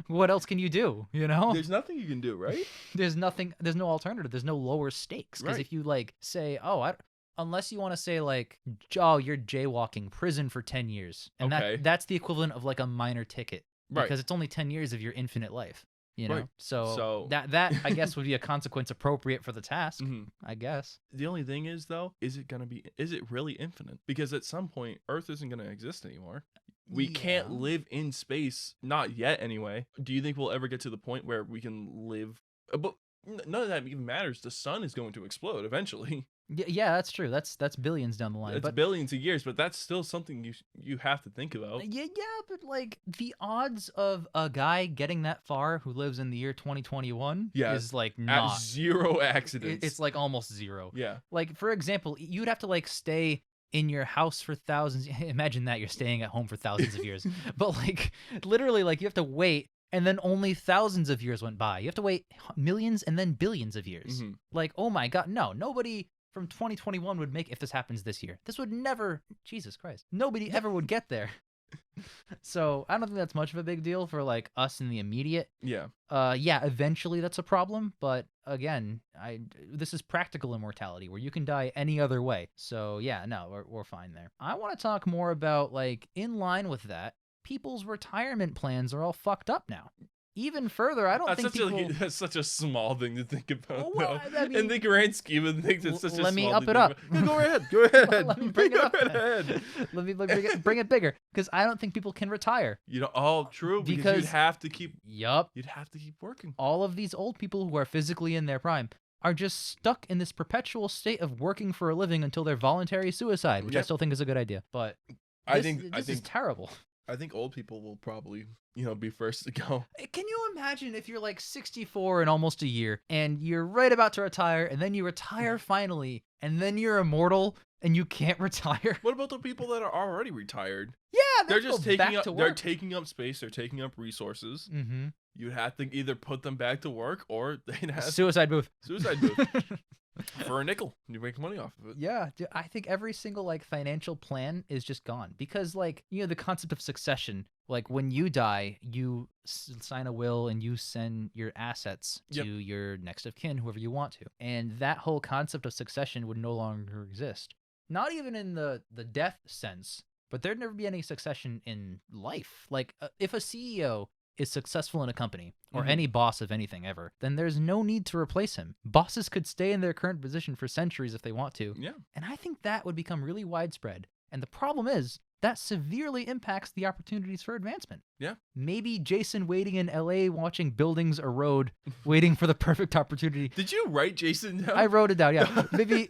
Speaker 2: What else can you do? You know,
Speaker 1: there's nothing you can do, right?
Speaker 2: There's nothing. There's no alternative. There's no lower stakes. Because if you like say, oh, Unless you want to say like, oh, you're jaywalking, prison for 10 years. And
Speaker 1: Okay.
Speaker 2: that's the equivalent of like a minor ticket
Speaker 1: Right.
Speaker 2: because it's only 10 years of your infinite life, you know?
Speaker 1: Right. So-
Speaker 2: that I guess would be a consequence appropriate for the task,
Speaker 1: Mhm.
Speaker 2: I guess.
Speaker 1: The only thing is, though, is it really infinite? Because at some point, Earth isn't going to exist anymore. We can't
Speaker 2: Yeah.
Speaker 1: live in space, not yet anyway. Do you think we'll ever get to the point where we can live? But none of that even matters. The sun is going to explode eventually.
Speaker 2: Yeah, that's true. That's billions down the line.
Speaker 1: It's
Speaker 2: But
Speaker 1: billions of years, but that's still something you have to think about.
Speaker 2: yeah, but like the odds of a guy getting that far who lives in the year 2021
Speaker 1: Yeah,
Speaker 2: is like
Speaker 1: At
Speaker 2: not.
Speaker 1: zero accidents.
Speaker 2: It's like almost zero.
Speaker 1: yeah.
Speaker 2: Like, for example, you'd have to like stay in your house for thousands. Imagine that you're staying at home for thousands of years. But like literally, like you have to wait, and then only thousands of years went by. You have to wait millions and then billions of years.
Speaker 1: Mhm.
Speaker 2: Like, oh my God, no, nobody from 2021 would make if this happens this year. This would never, Jesus Christ, nobody ever would get there. So I don't think that's much of a big deal for like us in the immediate.
Speaker 1: Yeah.
Speaker 2: Yeah, eventually that's a problem, but again, this is practical immortality where you can die any other way. So yeah, no, we're fine there. I want to talk more about like in line with that, people's retirement plans are all fucked up now. Even further, I don't
Speaker 1: That's
Speaker 2: think
Speaker 1: such
Speaker 2: people.
Speaker 1: that's such a small thing to think about.
Speaker 2: Well,
Speaker 1: though.
Speaker 2: I mean-
Speaker 1: in the grand scheme of things, it's such a
Speaker 2: Let me
Speaker 1: small
Speaker 2: up
Speaker 1: thing
Speaker 2: it
Speaker 1: to
Speaker 2: up.
Speaker 1: think about. No, go ahead. Go ahead.
Speaker 2: Let me bring it
Speaker 1: Go
Speaker 2: up.
Speaker 1: right
Speaker 2: then.
Speaker 1: ahead.
Speaker 2: Let me bring it bigger because I don't think people can retire.
Speaker 1: You know, oh, true. Because
Speaker 2: Because-
Speaker 1: you'd have to keep.
Speaker 2: Yup.
Speaker 1: You'd have to keep working.
Speaker 2: All of these old people who are physically in their prime are just stuck in this perpetual state of working for a living until their voluntary suicide, which I
Speaker 1: Yep.
Speaker 2: still think is a good idea. But
Speaker 1: I
Speaker 2: this
Speaker 1: think
Speaker 2: is terrible.
Speaker 1: I think old people will probably, be first to go.
Speaker 2: Can you imagine if you're like 64 in almost a year and you're right about to retire and then you retire finally and then you're immortal and you can't retire?
Speaker 1: What about the people that are already retired?
Speaker 2: Yeah,
Speaker 1: They're just taking up.
Speaker 2: to
Speaker 1: They're
Speaker 2: work.
Speaker 1: taking up space. They're taking up resources.
Speaker 2: Mm-hmm.
Speaker 1: You have to either put them back to work or they'd have
Speaker 2: Suicide booth.
Speaker 1: suicide booth for a nickel. You make money off of it.
Speaker 2: Yeah, dude, I think every single like financial plan is just gone because like, the concept of succession, like when you die, you sign a will and you send your assets
Speaker 1: Yep.
Speaker 2: to your next of kin, whoever you want to. And that whole concept of succession would no longer exist. Not even in the death sense, but there'd never be any succession in life. Like if a CEO is successful in a company or
Speaker 1: Mhm.
Speaker 2: any boss of anything ever, then there's no need to replace him. Bosses could stay in their current position for centuries if they want to.
Speaker 1: Yeah.
Speaker 2: And I think that would become really widespread. And the problem is that severely impacts the opportunities for advancement.
Speaker 1: Yeah.
Speaker 2: Maybe Jason waiting in LA watching buildings erode, waiting for the perfect opportunity.
Speaker 1: Did you write Jason down?
Speaker 2: I wrote it down, yeah.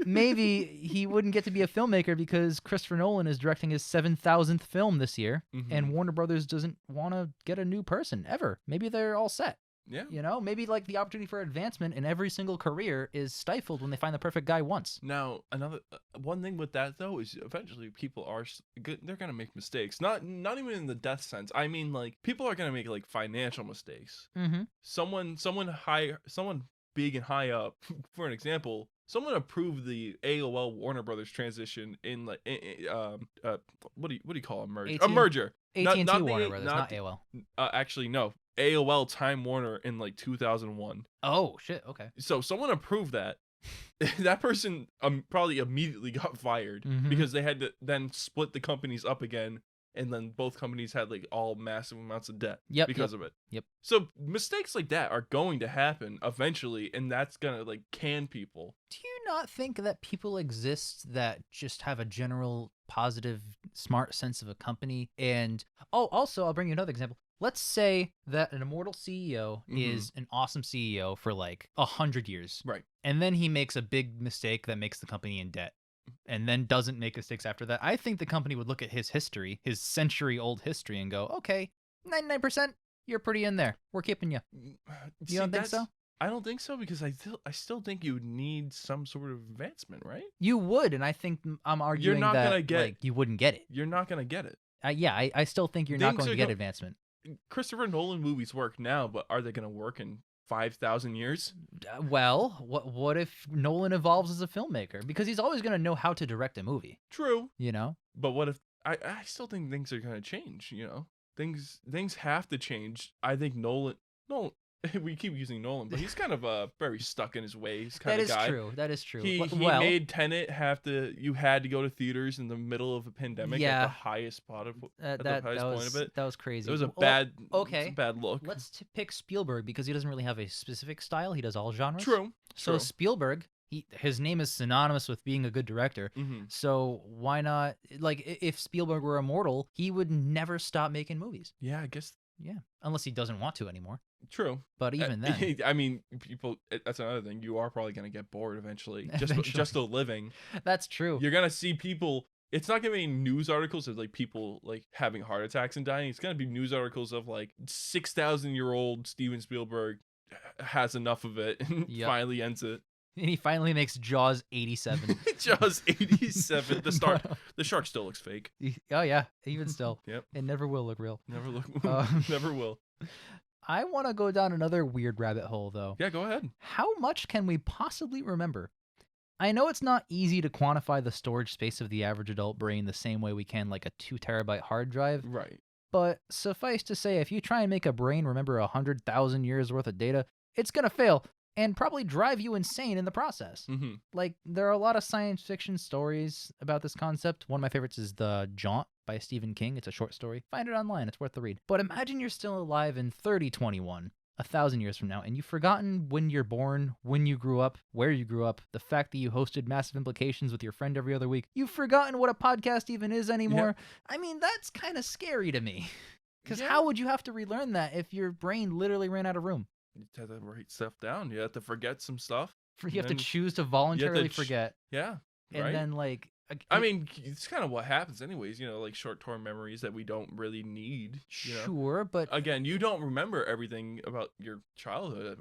Speaker 2: Maybe he wouldn't get to be a filmmaker because Christopher Nolan is directing his 7,000th film this year,
Speaker 1: Mhm.
Speaker 2: and Warner Brothers doesn't want to get a new person ever. Maybe they're all set.
Speaker 1: Yeah.
Speaker 2: Maybe like the opportunity for advancement in every single career is stifled when they find the perfect guy once.
Speaker 1: Now, another one thing with that though is eventually people are they're gonna make mistakes. Not even in the death sense. I mean, like people are gonna make like financial mistakes.
Speaker 2: Mm-hmm.
Speaker 1: Someone big and high up, for an example, someone approved the AOL Warner Brothers transition in like what do you call a merger? A
Speaker 2: AT&T
Speaker 1: merger.
Speaker 2: AT&T
Speaker 1: not the-
Speaker 2: Warner Brothers,
Speaker 1: not
Speaker 2: not
Speaker 1: the-
Speaker 2: AOL.
Speaker 1: Actually, no. AOL Time Warner in like 2001.
Speaker 2: Oh shit. Okay.
Speaker 1: So someone approved that. That person probably immediately got fired
Speaker 2: Mhm.
Speaker 1: because they had to then split the companies up again, and then both companies had like all massive amounts of debt because of it.
Speaker 2: Yep.
Speaker 1: So mistakes like that are going to happen eventually, and that's gonna like can people.
Speaker 2: Do you not think that people exist that just have a general positive, smart sense of a company? And also, I'll bring you another example. Let's say that an immortal CEO
Speaker 1: Mhm.
Speaker 2: is an awesome CEO for like 100 years.
Speaker 1: Right.
Speaker 2: And then he makes a big mistake that makes the company in debt and then doesn't make mistakes after that. I think the company would look at his history, his century-old history, and go, okay, 99%, you're pretty in there. We're keeping you.
Speaker 1: See,
Speaker 2: don't think so?
Speaker 1: I don't think so because I still think you need some sort of advancement, right?
Speaker 2: You would, and I think I'm arguing
Speaker 1: not
Speaker 2: that
Speaker 1: gonna get-
Speaker 2: like, you wouldn't get it.
Speaker 1: You're not gonna get it.
Speaker 2: I still think you're not
Speaker 1: Things
Speaker 2: going to
Speaker 1: are
Speaker 2: get
Speaker 1: go-
Speaker 2: advancement.
Speaker 1: Christopher Nolan movies work now, but are they gonna work in 5,000 years?
Speaker 2: Well, what if Nolan evolves as a filmmaker? Because he's always going to know how to direct a movie,
Speaker 1: True.
Speaker 2: you know?
Speaker 1: But what if I still think things are gonna change, Things have to change. I think Nolan we keep using Nolan, but he's kind of very stuck in his ways kind
Speaker 2: That
Speaker 1: of
Speaker 2: is
Speaker 1: guy.
Speaker 2: true. That is true.
Speaker 1: He
Speaker 2: Well,
Speaker 1: made Tenet you had to go to theaters in the middle of a pandemic at the highest spot of at the highest point of it.
Speaker 2: that was crazy.
Speaker 1: It was a
Speaker 2: Well,
Speaker 1: it's a bad look.
Speaker 2: Let's pick Spielberg because he doesn't really have a specific style. He does all genres.
Speaker 1: True.
Speaker 2: So Spielberg, his name is synonymous with being a good director.
Speaker 1: Mm-hmm.
Speaker 2: So why not? Like, if Spielberg were immortal, he would never stop making movies.
Speaker 1: Yeah, I guess.
Speaker 2: Yeah, unless he doesn't want to anymore.
Speaker 1: True.
Speaker 2: But even then,
Speaker 1: I mean, people. That's another thing. You are probably gonna get bored eventually.
Speaker 2: Eventually.
Speaker 1: Just a living.
Speaker 2: That's true.
Speaker 1: You're gonna see people. It's not gonna be news articles of like people like having heart attacks and dying. It's gonna be news articles of like 6,000-year-old Steven Spielberg has enough of it and finally ends it.
Speaker 2: And he finally makes Jaws 87.
Speaker 1: Jaws 87. The shark still looks fake.
Speaker 2: Oh yeah, even still.
Speaker 1: Yep.
Speaker 2: It never will look real.
Speaker 1: Never will.
Speaker 2: I want to go down another weird rabbit hole though.
Speaker 1: Yeah, go ahead.
Speaker 2: How much can we possibly remember? I know it's not easy to quantify the storage space of the average adult brain the same way we can like a 2 terabyte hard drive.
Speaker 1: Right.
Speaker 2: But suffice to say, if you try and make a brain remember 100,000 years worth of data, it's gonna fail. And probably drive you insane in the process.
Speaker 1: Mm-hmm.
Speaker 2: Like, there are a lot of science fiction stories about this concept. One of my favorites is The Jaunt by Stephen King. It's a short story. Find it online. It's worth the read. But imagine you're still alive in 3021, 1,000 years from now, and you've forgotten when you're born, when you grew up, where you grew up, the fact that you hosted Massive Implications with your friend every other week. You've forgotten what a podcast even is anymore. Yep. I mean, that's kind of scary to me. Because how would you have to relearn that if your brain literally ran out of room?
Speaker 1: You have to write stuff down. You have to forget some stuff.
Speaker 2: You have to choose to voluntarily forget.
Speaker 1: Yeah.
Speaker 2: And
Speaker 1: right?
Speaker 2: then, like...
Speaker 1: I mean, it's kind of what happens anyways, like short-term memories that we don't really need.
Speaker 2: Sure, but...
Speaker 1: Again, you don't remember everything about your childhood.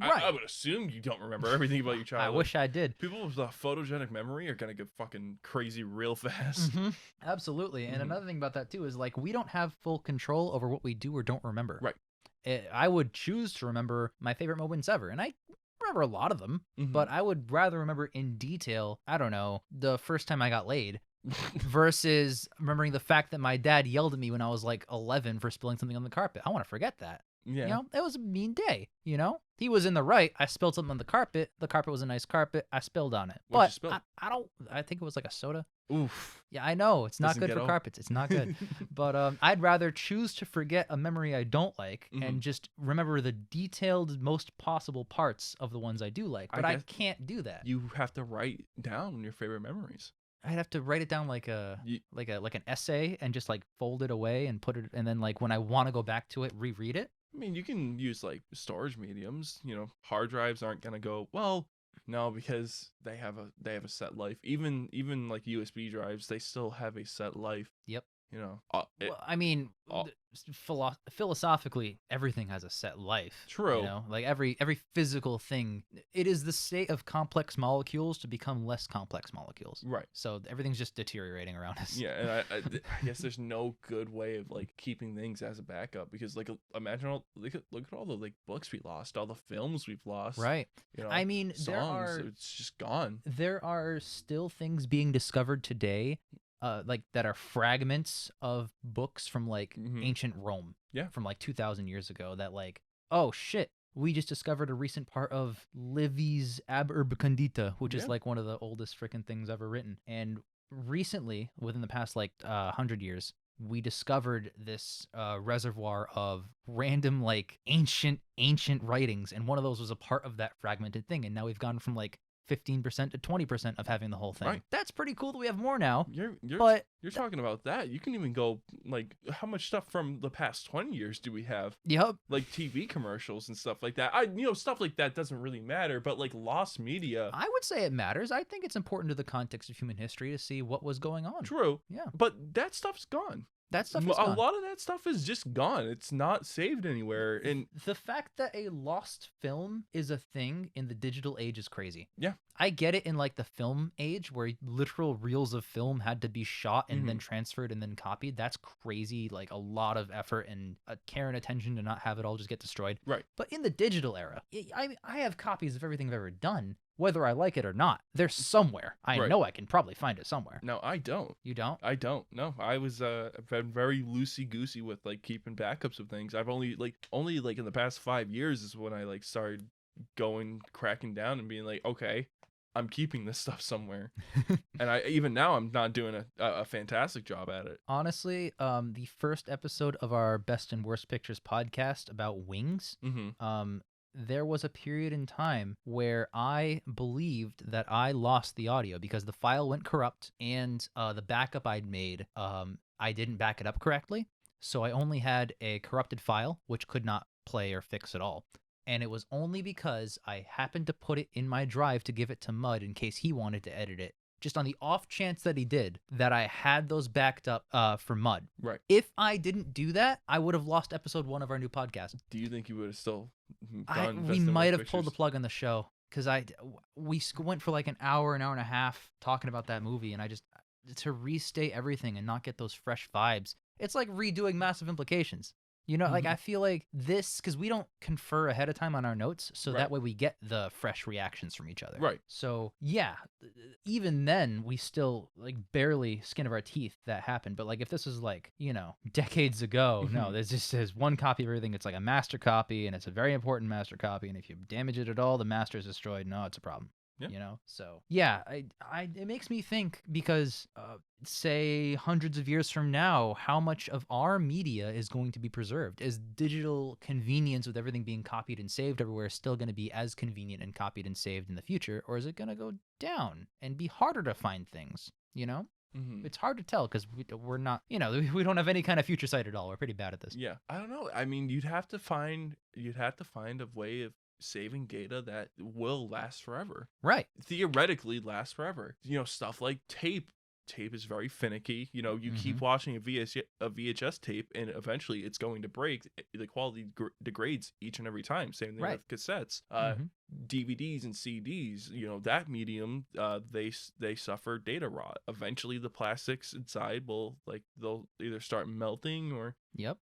Speaker 1: I would assume you don't remember everything about your childhood.
Speaker 2: I wish I did.
Speaker 1: People with a photogenic memory are going to get fucking crazy real fast.
Speaker 2: Mm-hmm. Absolutely. And another thing about that, too, is, like, we don't have full control over what we do or don't remember.
Speaker 1: Right.
Speaker 2: I would choose to remember my favorite moments ever, and I remember a lot of them, but I would rather remember in detail, I don't know, the first time I got laid versus remembering the fact that my dad yelled at me when I was like 11 for spilling something on the carpet. I want to forget that.
Speaker 1: Yeah.
Speaker 2: It was a mean day, He was in the right. I spilled something on the carpet. The carpet was a nice carpet. I spilled on it.
Speaker 1: What'd
Speaker 2: you spill? I think it was like a soda.
Speaker 1: Oof.
Speaker 2: Yeah, I know. It's not good for carpets. It's not good. But I'd rather choose to forget a memory I don't like and just remember the detailed, most possible parts of the ones I do like. But I can't do that.
Speaker 1: You have to write down your favorite memories.
Speaker 2: I'd have to write it down like an essay and just like fold it away and put it, and then like when I want to go back to it, reread it.
Speaker 1: I mean, you can use like storage mediums. Hard drives aren't gonna go well. No, because they have a set life. Even like USB drives, they still have a set life.
Speaker 2: Yep.
Speaker 1: Well,
Speaker 2: I mean, philosophically, everything has a set life.
Speaker 1: True.
Speaker 2: Like every physical thing, it is the state of complex molecules to become less complex molecules.
Speaker 1: Right.
Speaker 2: So everything's just deteriorating around us.
Speaker 1: Yeah, and I guess there's no good way of like keeping things as a backup because like imagine look at all the like books we lost, all the films we've lost.
Speaker 2: Right. I mean,
Speaker 1: songs, it's just gone.
Speaker 2: There are still things being discovered today. Like that are fragments of books from like ancient Rome, from like 2,000 years ago. That like, oh shit, we just discovered a recent part of Livy's Ab Urb Condita, which is like one of the oldest freaking things ever written. And recently, within the past like 100 years, we discovered this reservoir of random like ancient writings, and one of those was a part of that fragmented thing. And now we've gone from like 15% to 20% of having the whole thing. Right. That's pretty cool that we have more now.
Speaker 1: You're talking about that. You can even go like how much stuff from the past 20 years do we have?
Speaker 2: Yep.
Speaker 1: Like TV commercials and stuff like that. Stuff like that doesn't really matter, but like lost media.
Speaker 2: I would say it matters. I think it's important to the context of human history to see what was going on.
Speaker 1: True.
Speaker 2: Yeah.
Speaker 1: But that stuff's gone.
Speaker 2: That stuff is gone.
Speaker 1: A lot of that stuff is just gone. It's not saved anywhere. And
Speaker 2: the fact that a lost film is a thing in the digital age is crazy.
Speaker 1: Yeah.
Speaker 2: I get it in like the film age where literal reels of film had to be shot and then transferred and then copied. That's crazy. Like a lot of effort and care and attention to not have it all just get destroyed.
Speaker 1: Right.
Speaker 2: But in the digital era, I have copies of everything I've ever done. whether I like it or not. They're somewhere. I
Speaker 1: Right.
Speaker 2: know I can probably find it somewhere.
Speaker 1: No, I don't.
Speaker 2: You don't?
Speaker 1: I don't. No, I was been very loosey goosey with like keeping backups of things. I've only like in the past 5 years is when I like started cracking down and being like, okay, I'm keeping this stuff somewhere. And even now I'm not doing a fantastic job at it.
Speaker 2: Honestly, the first episode of our Best and Worst Pictures podcast about Wings, there was a period in time where I believed that I lost the audio because the file went corrupt and the backup I'd made, I didn't back it up correctly. So I only had a corrupted file, which could not play or fix at all. And it was only because I happened to put it in my drive to give it to Mud in case he wanted to edit it. Just on the off chance that he did, that I had those backed up for Mud.
Speaker 1: Right.
Speaker 2: If I didn't do that, I would have lost episode 1 of our new podcast.
Speaker 1: Do you think you would have still done
Speaker 2: We might have pulled the plug on the show because we went for like an hour and a half talking about that movie, and I just, to restate everything and not get those fresh vibes, it's like redoing Massive Implications. You know, like I feel like this, because we don't confer ahead of time on our notes, so that way we get the fresh reactions from each other.
Speaker 1: Right.
Speaker 2: So yeah, even then we still like barely skin of our teeth that happened. But like if this was like, you know, decades ago, no, there's one copy of everything. It's like a master copy, and it's a very important master copy. And if you damage it at all, the master is destroyed. No, it's a problem. Yeah. You know, so yeah, it makes me think because, say hundreds of years from now, how much of our media is going to be preserved? Is digital convenience with everything being copied and saved everywhere still going to be as convenient and copied and saved in the future, or is it going to go down and be harder to find things? You know, it's hard to tell because we're not, you know, we don't have any kind of future sight at all. We're pretty bad at this.
Speaker 1: Yeah, I don't know. I mean, you'd have to find a way of saving data that will last forever.
Speaker 2: Right.
Speaker 1: Theoretically last forever. You know, stuff like tape is very finicky. You know, you keep watching a VHS tape and eventually it's going to break. The quality degrades each and every time. Same thing with cassettes. DVDs and CDs, you know, that medium, they suffer data rot. Eventually the plastics inside they'll either start melting or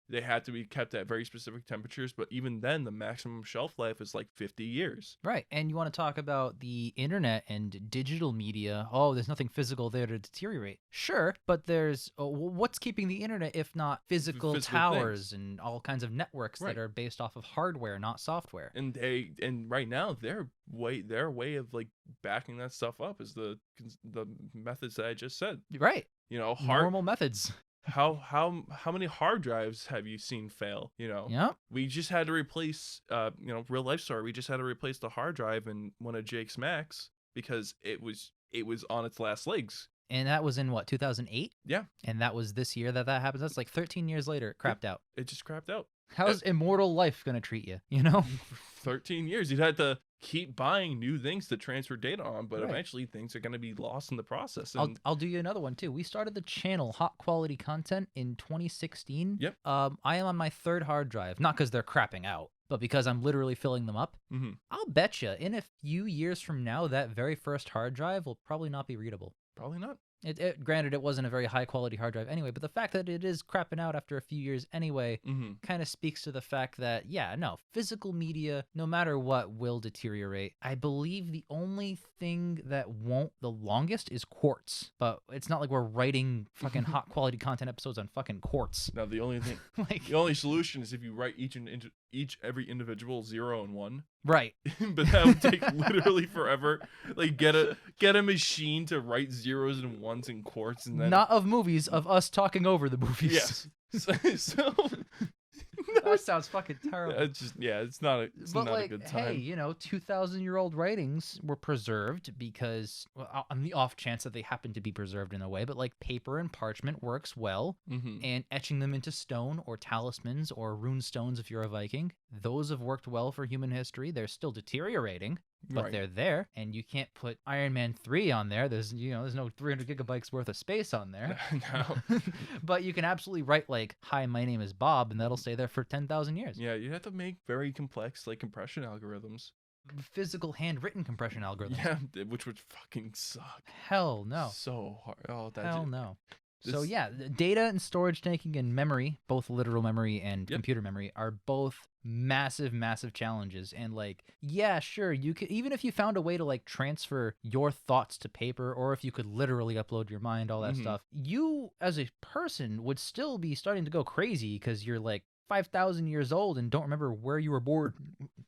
Speaker 1: they have to be kept at very specific temperatures, but even then the maximum shelf life is like 50 years.
Speaker 2: Right. And you want to talk about the internet and digital media. Oh, there's nothing physical there to deteriorate. Sure, but there's what's keeping the internet if not physical towers things. And all kinds of networks that are based off of hardware, not software.
Speaker 1: And right now their way of like backing that stuff up is the methods that I just said.
Speaker 2: Right.
Speaker 1: You know,
Speaker 2: normal methods.
Speaker 1: How many hard drives have you seen fail? You know, we just had to replace, real life story. We just had to replace the hard drive in one of Jake's Macs because it was on its last legs.
Speaker 2: And that was in what, 2008?
Speaker 1: Yeah.
Speaker 2: And that was this year that happens. That's like 13 years later. It crapped out.
Speaker 1: It just crapped out.
Speaker 2: How's Immortal life gonna treat you? You know,
Speaker 1: 13 years. You'd have to keep buying new things to transfer data on, but eventually things are going to be lost in the process. And
Speaker 2: I'll do you another one too. We started the channel Hot Quality Content in 2016.
Speaker 1: Yep.
Speaker 2: I am on my 3rd hard drive, not because they're crapping out, but because I'm literally filling them up. I'll bet you in a few years from now, that very first hard drive will probably not be readable.
Speaker 1: Probably not.
Speaker 2: Granted, it wasn't a very high quality hard drive anyway, but the fact that it is crapping out after a few years anyway kind of speaks to the fact that, physical media, no matter what, will deteriorate. I believe the only thing that won't the longest is quartz, but it's not like we're writing fucking hot quality content episodes on fucking quartz.
Speaker 1: No, the only thing, the only solution is if you write every individual 0 and 1.
Speaker 2: Right.
Speaker 1: But that would take literally forever. Like get a machine to write 0s and 1s in quartz, and then
Speaker 2: not of movies, of us talking over the movies.
Speaker 1: Yes. So
Speaker 2: that sounds fucking terrible.
Speaker 1: It's just it's not a good time.
Speaker 2: Hey, 2,000-year-old writings were preserved because, well, on the off chance that they happen to be preserved in a way, but like paper and parchment works well, and etching them into stone or talismans or rune stones if you're a Viking, those have worked well for human history. They're still deteriorating, but they're there, and you can't put Iron Man 3 on there. There's no 300 gigabytes worth of space on there.
Speaker 1: No.
Speaker 2: But you can absolutely write like, "Hi, my name is Bob," and that'll stay there for 10,000 years.
Speaker 1: Yeah, you have to make very complex like compression algorithms.
Speaker 2: Physical handwritten compression algorithms.
Speaker 1: Yeah, which would fucking suck.
Speaker 2: Hell no.
Speaker 1: So hard. Oh,
Speaker 2: hell no. So yeah, data and storage tanking and memory, both literal memory and computer memory, are both massive, massive challenges. And like, yeah, sure, you could, even if you found a way to like transfer your thoughts to paper, or if you could literally upload your mind, all that stuff, you as a person would still be starting to go crazy because you're like 5,000 years old and don't remember where you were born.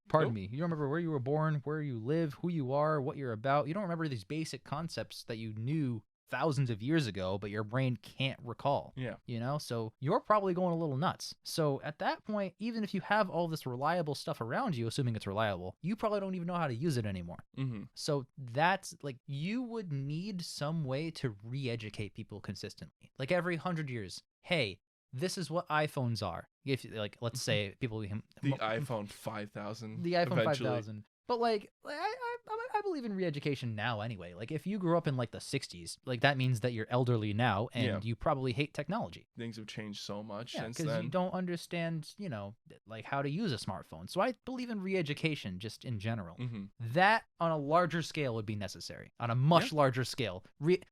Speaker 2: Pardon me. You don't remember where you were born, where you live, who you are, what you're about. You don't remember these basic concepts that you knew thousands of years ago, but your brain can't recall.
Speaker 1: Yeah.
Speaker 2: You know, so you're probably going a little nuts. So at that point, even if you have all this reliable stuff around you, assuming it's reliable, you probably don't even know how to use it anymore. So that's like, you would need some way to re-educate people consistently. Like every 100 years, hey, this is what iPhones are. If like, let's say people
Speaker 1: the iPhone 5000,
Speaker 2: the iPhone
Speaker 1: eventually.
Speaker 2: 5000. But like, I believe in re-education now anyway. Like if you grew up in like the 60s, like that means that you're elderly now and you probably hate technology.
Speaker 1: Things have changed so much since
Speaker 2: because
Speaker 1: then.
Speaker 2: you don't understand, you know, like how to use a smartphone. So I believe in re-education just in general. That on a larger scale would be necessary. On a much larger scale.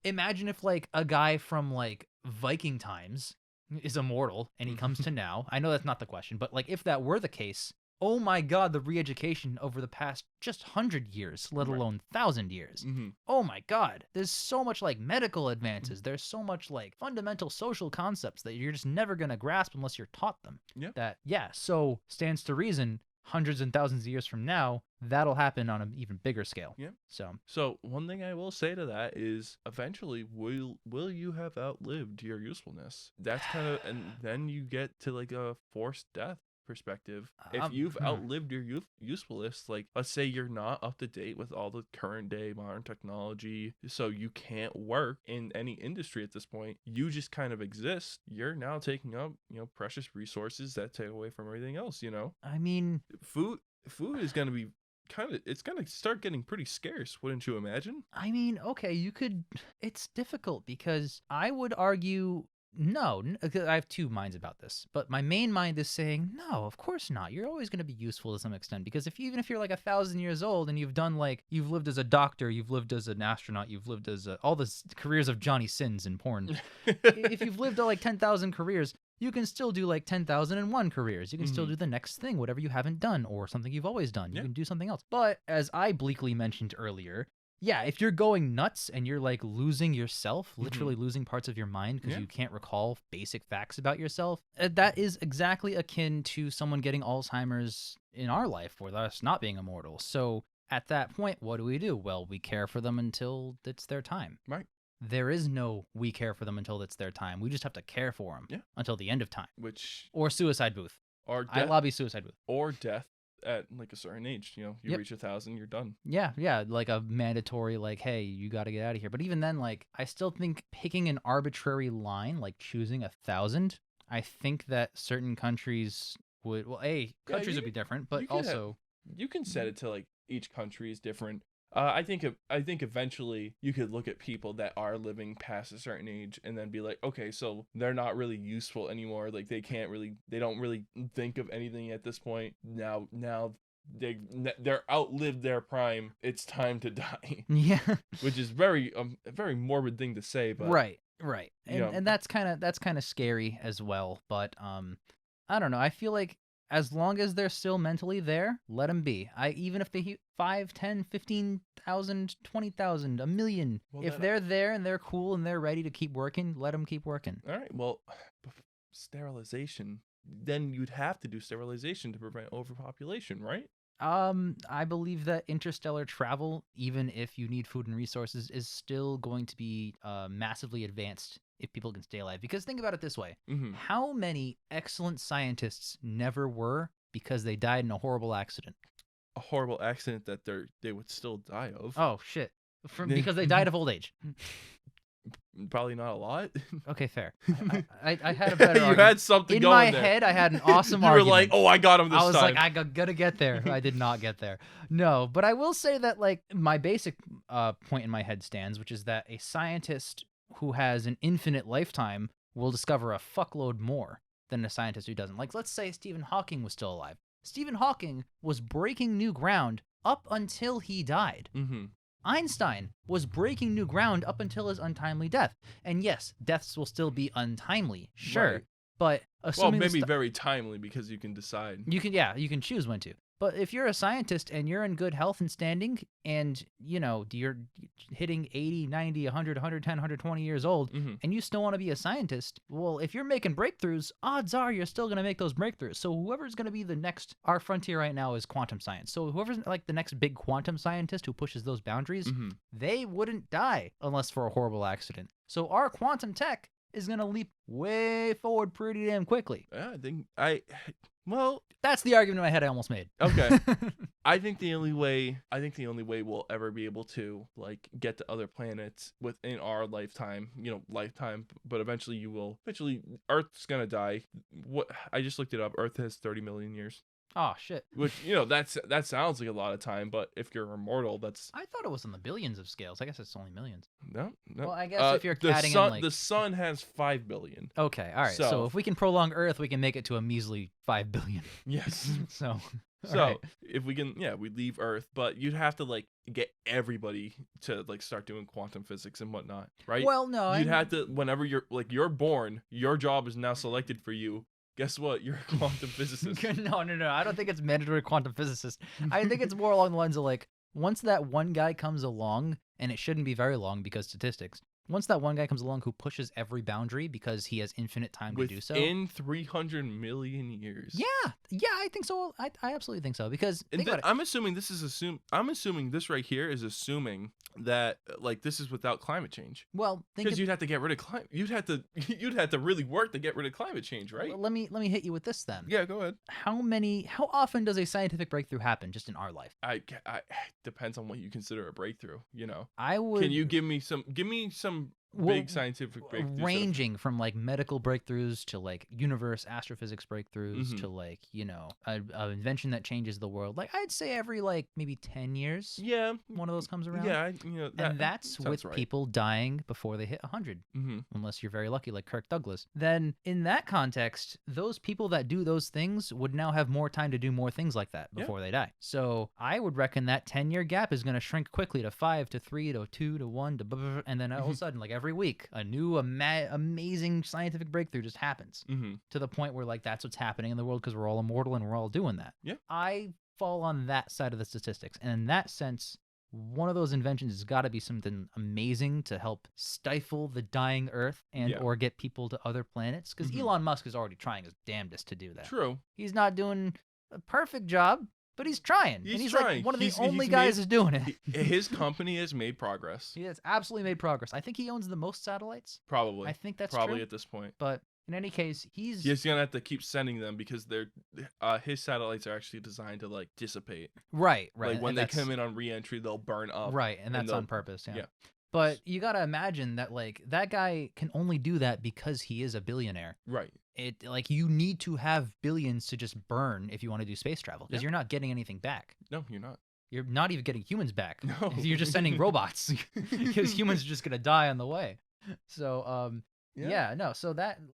Speaker 2: Imagine if like a guy from like Viking times is immortal and he comes to now. I know that's not the question, but like if that were the case, oh my God, the re-education over the past just 100 years, let alone 1,000 years. Oh my God, there's so much like medical advances. There's so much like fundamental social concepts that you're just never going to grasp unless you're taught them. So stands to reason, hundreds and thousands of years from now, that'll happen on an even bigger scale.
Speaker 1: So one thing I will say to that is, eventually, will you have outlived your usefulness? That's kind of, and then you get to like a forced death perspective. If you've outlived your usefulness, like let's say you're not up to date with all the current day modern technology, so you can't work in any industry at this point, you just kind of exist. You're now taking up, precious resources that take away from everything else.
Speaker 2: I mean,
Speaker 1: food is going to be it's going to start getting pretty scarce, wouldn't you imagine?
Speaker 2: I mean, okay, it's difficult because I would argue no, I have two minds about this, but my main mind is saying, no, of course not. You're always going to be useful to some extent, because even if you're like 1,000 years old and you've lived as a doctor, you've lived as an astronaut, you've lived as all the careers of Johnny Sins in porn. If you've lived like 10,000 careers, you can still do like 10,001 careers. You can still do the next thing, whatever you haven't done or something you've always done. You can do something else. But as I bleakly mentioned earlier, yeah, if you're going nuts and you're like losing yourself, literally losing parts of your mind because you can't recall basic facts about yourself, that is exactly akin to someone getting Alzheimer's in our life with us not being immortal. So at that point, what do? Well, we care for them until it's their time.
Speaker 1: Right.
Speaker 2: There is no we care for them until it's their time. We just have to care for them until the end of time. Or suicide booth.
Speaker 1: Or
Speaker 2: I lobby suicide booth.
Speaker 1: Or death. At like a certain age, you reach 1,000, you're done.
Speaker 2: Yeah, like a mandatory, like, hey, you got to get out of here. But even then, like, I still think picking an arbitrary line, like choosing 1,000, I think that certain countries would, countries would be different, but also
Speaker 1: you can set it to like each country is different. I think eventually you could look at people that are living past a certain age and then be like, okay, so they're not really useful anymore. Like they don't really think of anything at this point. Now they're outlived their prime. It's time to die.
Speaker 2: Yeah.
Speaker 1: Which is a very morbid thing to say, but
Speaker 2: right. And that's kind of scary as well. But I don't know. I feel like as long as they're still mentally there, let them be. Even if they 5, 10, 15,000, 20,000, a million, if they're there and they're cool and they're ready to keep working, let them keep working.
Speaker 1: All right. Well, sterilization. Then you'd have to do sterilization to prevent overpopulation, right?
Speaker 2: I believe that interstellar travel, even if you need food and resources, is still going to be massively advanced if people can stay alive. Because think about it this way. How many excellent scientists never were because they died in a horrible accident?
Speaker 1: A horrible accident that they would still die of.
Speaker 2: Oh, shit. Because they died of old age.
Speaker 1: Probably not a lot.
Speaker 2: Okay, fair. I had a better argument.
Speaker 1: You had something
Speaker 2: in
Speaker 1: going
Speaker 2: my
Speaker 1: there.
Speaker 2: head. I had an awesome
Speaker 1: you
Speaker 2: argument.
Speaker 1: were like, "Oh, I got him this time."
Speaker 2: I was like, "I gotta get there." I did not get there. No, but I will say that like my basic point in my head stands, which is that a scientist who has an infinite lifetime will discover a fuckload more than a scientist who doesn't. Like, let's say Stephen Hawking was still alive. Stephen Hawking was breaking new ground up until he died. Einstein was breaking new ground up until his untimely death. And yes, deaths will still be untimely, sure.
Speaker 1: Right.
Speaker 2: But
Speaker 1: Well,
Speaker 2: assuming
Speaker 1: maybe very timely because you can decide.
Speaker 2: you can choose when to. But if you're a scientist and you're in good health and standing and, you're hitting 80, 90, 100, 110, 120 years old
Speaker 1: Mhm.
Speaker 2: and you still want to be a scientist, well, if you're making breakthroughs, odds are you're still going to make those breakthroughs. So whoever's going to be the next, our frontier right now is quantum science. So whoever's like the next big quantum scientist who pushes those boundaries,
Speaker 1: Mhm.
Speaker 2: they wouldn't die unless for a horrible accident. So our quantum tech is going to leap way forward pretty damn quickly.
Speaker 1: Yeah, well,
Speaker 2: That's the argument in my head I almost made.
Speaker 1: okay. I think the only way we'll ever be able to like get to other planets within our lifetime, but eventually Earth's going to die. I just looked it up. Earth has 30 million years.
Speaker 2: Oh, shit.
Speaker 1: Which, that sounds like a lot of time, but if you're immortal, that's
Speaker 2: I thought it was in the billions of scales. I guess it's only millions.
Speaker 1: no.
Speaker 2: Well, I guess if you're adding
Speaker 1: sun,
Speaker 2: in like...
Speaker 1: the sun has 5 billion.
Speaker 2: Okay, all right. So if we can prolong Earth, we can make it to a measly 5 billion.
Speaker 1: Yes.
Speaker 2: So...
Speaker 1: So
Speaker 2: right.
Speaker 1: if we can, we leave Earth, but you'd have to like get everybody to like start doing quantum physics and whatnot, right?
Speaker 2: Well, no,
Speaker 1: you'd have to. Whenever you're born, your job is now selected for you. Guess what? You're a quantum physicist.
Speaker 2: No. I don't think it's mandatory quantum physicist. I think it's more along the lines of like, once that one guy comes along, and it shouldn't be very long because statistics. Once that one guy comes along who pushes every boundary because he has infinite time to do so.
Speaker 1: Within 300 million years.
Speaker 2: Yeah, I think so. I absolutely think so because
Speaker 1: I'm assuming this right here is assuming that like this is without climate change.
Speaker 2: Well,
Speaker 1: because you'd have to get rid of climate. You'd have to really work to get rid of climate change, right?
Speaker 2: Well, let me hit you with this then.
Speaker 1: Yeah, go ahead.
Speaker 2: How often does a scientific breakthrough happen just in our life?
Speaker 1: I depends on what you consider a breakthrough.
Speaker 2: I would.
Speaker 1: Can you give me some big scientific breakthroughs?
Speaker 2: Ranging from like medical breakthroughs to like universe astrophysics breakthroughs to like a invention that changes the world. Like I'd say every like maybe 10 years.
Speaker 1: Yeah,
Speaker 2: one of those comes around.
Speaker 1: Yeah,
Speaker 2: and that's with
Speaker 1: right.
Speaker 2: people dying before they hit 100, unless you're very lucky, like Kirk Douglas. Then in that context, those people that do those things would now have more time to do more things like that before they die. So I would reckon that 10-year gap is going to shrink quickly to 5 to 3 to 2 to 1 to and then all of a sudden, like every week, a new amazing scientific breakthrough just happens to the point where like that's what's happening in the world because we're all immortal and we're all doing that.
Speaker 1: Yeah,
Speaker 2: I fall on that side of the statistics, and in that sense, one of those inventions has got to be something amazing to help stifle the dying Earth and or get people to other planets. Because Elon Musk is already trying his damnedest to do that.
Speaker 1: True.
Speaker 2: He's not doing a perfect job, but he's trying. He's trying. Like one of the only guys who's doing it.
Speaker 1: His company has made progress.
Speaker 2: He has absolutely made progress. I think he owns the most satellites.
Speaker 1: Probably.
Speaker 2: I think that's
Speaker 1: probably
Speaker 2: true.
Speaker 1: At this point.
Speaker 2: But in any case, he's
Speaker 1: gonna have to keep sending them because his satellites are actually designed to like dissipate.
Speaker 2: Right.
Speaker 1: Like when they come in on re-entry, they'll burn up.
Speaker 2: Right, and that's on purpose.
Speaker 1: Yeah.
Speaker 2: But you gotta imagine that like that guy can only do that because he is a billionaire.
Speaker 1: Right.
Speaker 2: It like you need to have billions to just burn if you want to do space travel because you're not getting anything back.
Speaker 1: No, you're not.
Speaker 2: You're not even getting humans back.
Speaker 1: No.
Speaker 2: You're just sending robots because humans are just gonna die on the way. So so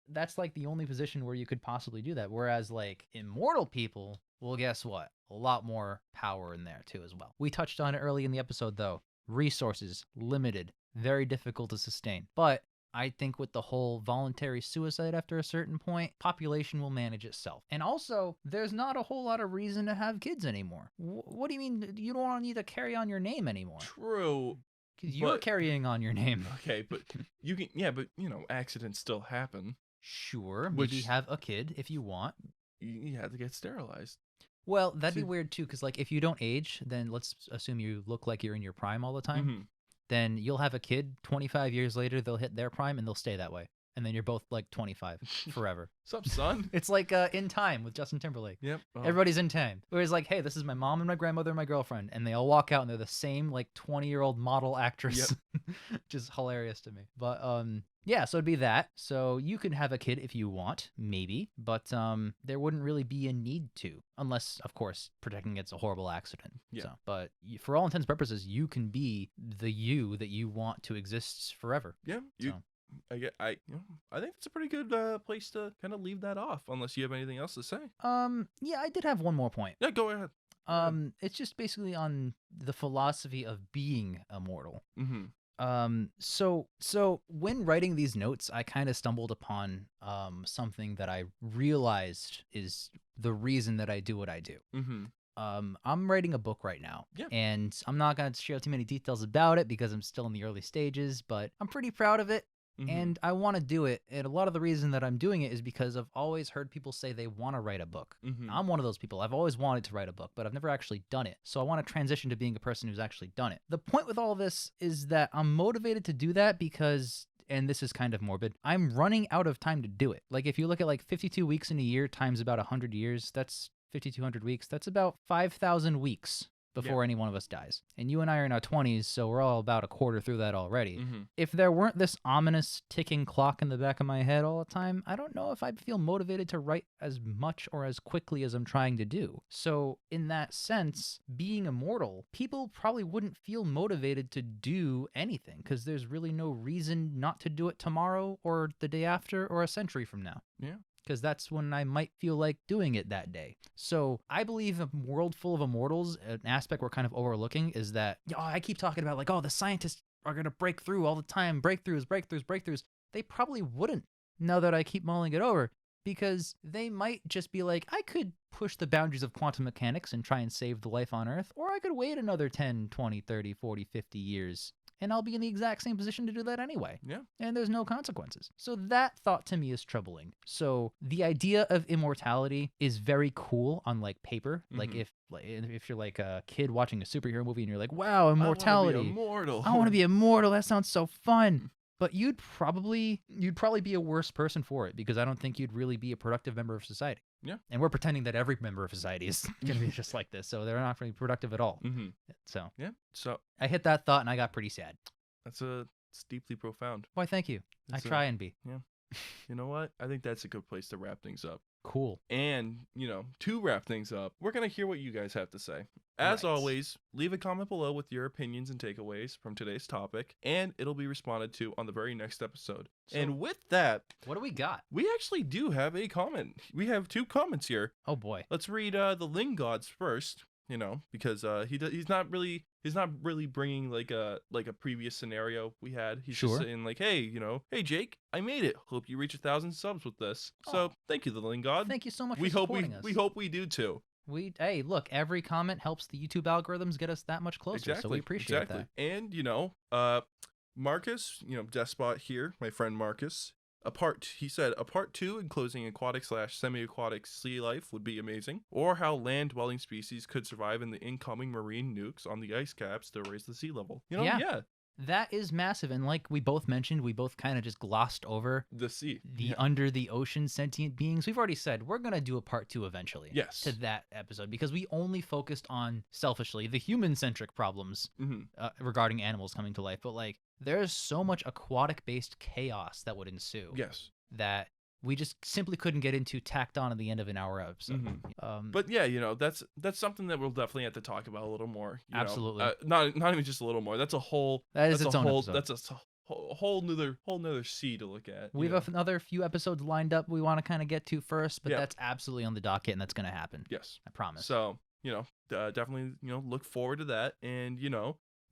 Speaker 2: that's like the only position where you could possibly do that. Whereas like immortal people, well, guess what? A lot more power in there too as well. We touched on it early in the episode though. Resources limited, very difficult to sustain. But I think with the whole voluntary suicide after a certain point, population will manage itself. And also, there's not a whole lot of reason to have kids anymore. What do you mean you don't need to carry on your name anymore?
Speaker 1: True.
Speaker 2: Because you're carrying on your name.
Speaker 1: Okay, but you can, but accidents still happen.
Speaker 2: Sure, maybe have a kid if you want.
Speaker 1: You have to get sterilized.
Speaker 2: Well, that'd be weird too, because like if you don't age, then let's assume you look like you're in your prime all the time. Then you'll have a kid 25 years later, they'll hit their prime and they'll stay that way. And then you're both like 25 forever.
Speaker 1: What's up, son?
Speaker 2: It's like In Time with Justin Timberlake.
Speaker 1: Yep. Oh.
Speaker 2: Everybody's in time. Whereas like, hey, this is my mom and my grandmother and my girlfriend. And they all walk out and they're the same like 20-year-old model actress. Yep. Which is hilarious to me. But so it'd be that. So you can have a kid if you want, maybe. But there wouldn't really be a need to. Unless, of course, protecting against a horrible accident.
Speaker 1: Yeah.
Speaker 2: So, but for all intents and purposes, you can be the you that you want to exist forever.
Speaker 1: Yeah. I think it's a pretty good place to kind of leave that off, unless you have anything else to say.
Speaker 2: Yeah, I did have one more point.
Speaker 1: Yeah, go ahead.
Speaker 2: It's just basically on the philosophy of being immortal. So when writing these notes, I kind of stumbled upon something that I realized is the reason that I do what I do. I'm writing a book right now, and I'm not going to share too many details about it because I'm still in the early stages, but I'm pretty proud of it. And I want to do it. And a lot of the reason that I'm doing it is because I've always heard people say they want to write a book. I'm one of those people. I've always wanted to write a book, but I've never actually done it. So I want to transition to being a person who's actually done it. The point with all this is that I'm motivated to do that because, and this is kind of morbid, I'm running out of time to do it. Like if you look at like 52 weeks in a year times about 100 years, that's 5,200 weeks. That's about 5,000 weeks before any one of us dies. And you and I are in our 20s, so we're all about a quarter through that already. If there weren't this ominous ticking clock in the back of my head all the time, I don't know if I'd feel motivated to write as much or as quickly as I'm trying to do. So in that sense, being immortal, people probably wouldn't feel motivated to do anything because there's really no reason not to do it tomorrow or the day after or a century from now. Because that's when I might feel like doing it that day. So I believe a world full of immortals, an aspect we're kind of overlooking is that, I keep talking about like, the scientists are going to break through all the time, breakthroughs. They probably wouldn't now that I keep mulling it over, because they might just be like, I could push the boundaries of quantum mechanics and try and save the life on Earth, or I could wait another 10, 20, 30, 40, 50 years. And I'll be in the exact same position to do that anyway. And there's no consequences. So that thought to me is troubling. So the idea of immortality is very cool on like paper. Like if you're like a kid watching a superhero movie and you're like, wow, immortality. I want to be immortal. That sounds so fun. But you'd probably be a worse person for it because I don't think you'd really be a productive member of society. And we're pretending that every member of society is going to be just like this, so they're not really productive at all. So I hit that thought and I got pretty sad.
Speaker 1: It's deeply profound.
Speaker 2: Why, thank you. I try and be.
Speaker 1: You know what? I think that's a good place to wrap things up.
Speaker 2: Cool.
Speaker 1: And, to wrap things up, we're going to hear what you guys have to say. As always, leave a comment below with your opinions and takeaways from today's topic, and it'll be responded to on the very next episode. And with that,
Speaker 2: what do we got?
Speaker 1: We actually do have a comment. We have 2 comments here.
Speaker 2: Oh boy.
Speaker 1: Let's read the Ling Gods first, because he's not really bringing like a previous scenario we had. He's just saying like, hey, hey Jake, I made it. Hope you reach 1,000 subs with this. So thank you, the Ling God.
Speaker 2: Thank you so much for supporting us.
Speaker 1: We hope we do too.
Speaker 2: Hey, look, every comment helps the YouTube algorithms get us that much closer. So we appreciate that.
Speaker 1: And Marcus, Despot here, my friend Marcus. He said a part 2 enclosing aquatic/semi-aquatic sea life would be amazing, or how land-dwelling species could survive in the incoming marine nukes on the ice caps to raise the sea level.
Speaker 2: That is massive, and like we both mentioned, we both kind of just glossed over
Speaker 1: the sea,
Speaker 2: under the ocean sentient beings. We've already said we're gonna do a part 2 eventually. To that episode, because we only focused on selfishly the human-centric problems regarding animals coming to life, but like there's so much aquatic-based chaos that would ensue. That we just simply couldn't get into tacked on at the end of an hour episode.
Speaker 1: But yeah, that's something that we'll definitely have to talk about a little more.
Speaker 2: Absolutely.
Speaker 1: Not even just a little more. That's a whole.
Speaker 2: That is its own episode.
Speaker 1: That's a whole nother sea to look at.
Speaker 2: We have another few episodes lined up we want to kind of get to first, but that's absolutely on the docket and that's going to happen. I promise.
Speaker 1: So definitely look forward to that, and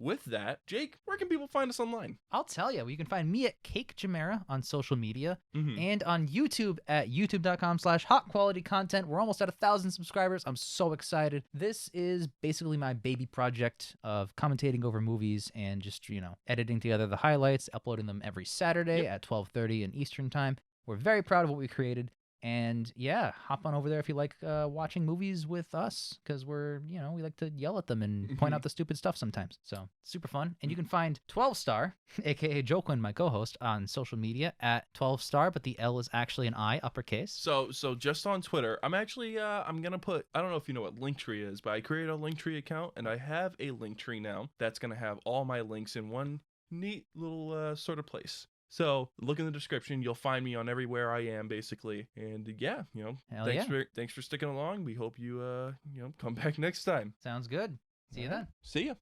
Speaker 1: with that, Jake, where can people find us online?
Speaker 2: I'll tell you. You can find me at Cake Jamera on social media and on YouTube at youtube.com/hotqualitycontent. We're almost at 1,000 subscribers. I'm so excited. This is basically my baby project of commentating over movies and just, editing together the highlights, uploading them every Saturday at 12:30 in Eastern time. We're very proud of what we created. And yeah, hop on over there if you like watching movies with us, because we're, we like to yell at them and point out the stupid stuff sometimes. So super fun. And you can find 12-Star, aka Joquin, my co-host, on social media at 12-Star, but the L is actually an I, uppercase.
Speaker 1: So just on Twitter, I'm actually, I'm going to put, I don't know if you know what Linktree is, but I created a Linktree account, and I have a Linktree now that's going to have all my links in one neat little sort of place. So look in the description. You'll find me on everywhere I am, basically. And yeah, thanks for sticking along. We hope you come back next time.
Speaker 2: Sounds good. See you then.
Speaker 1: See ya.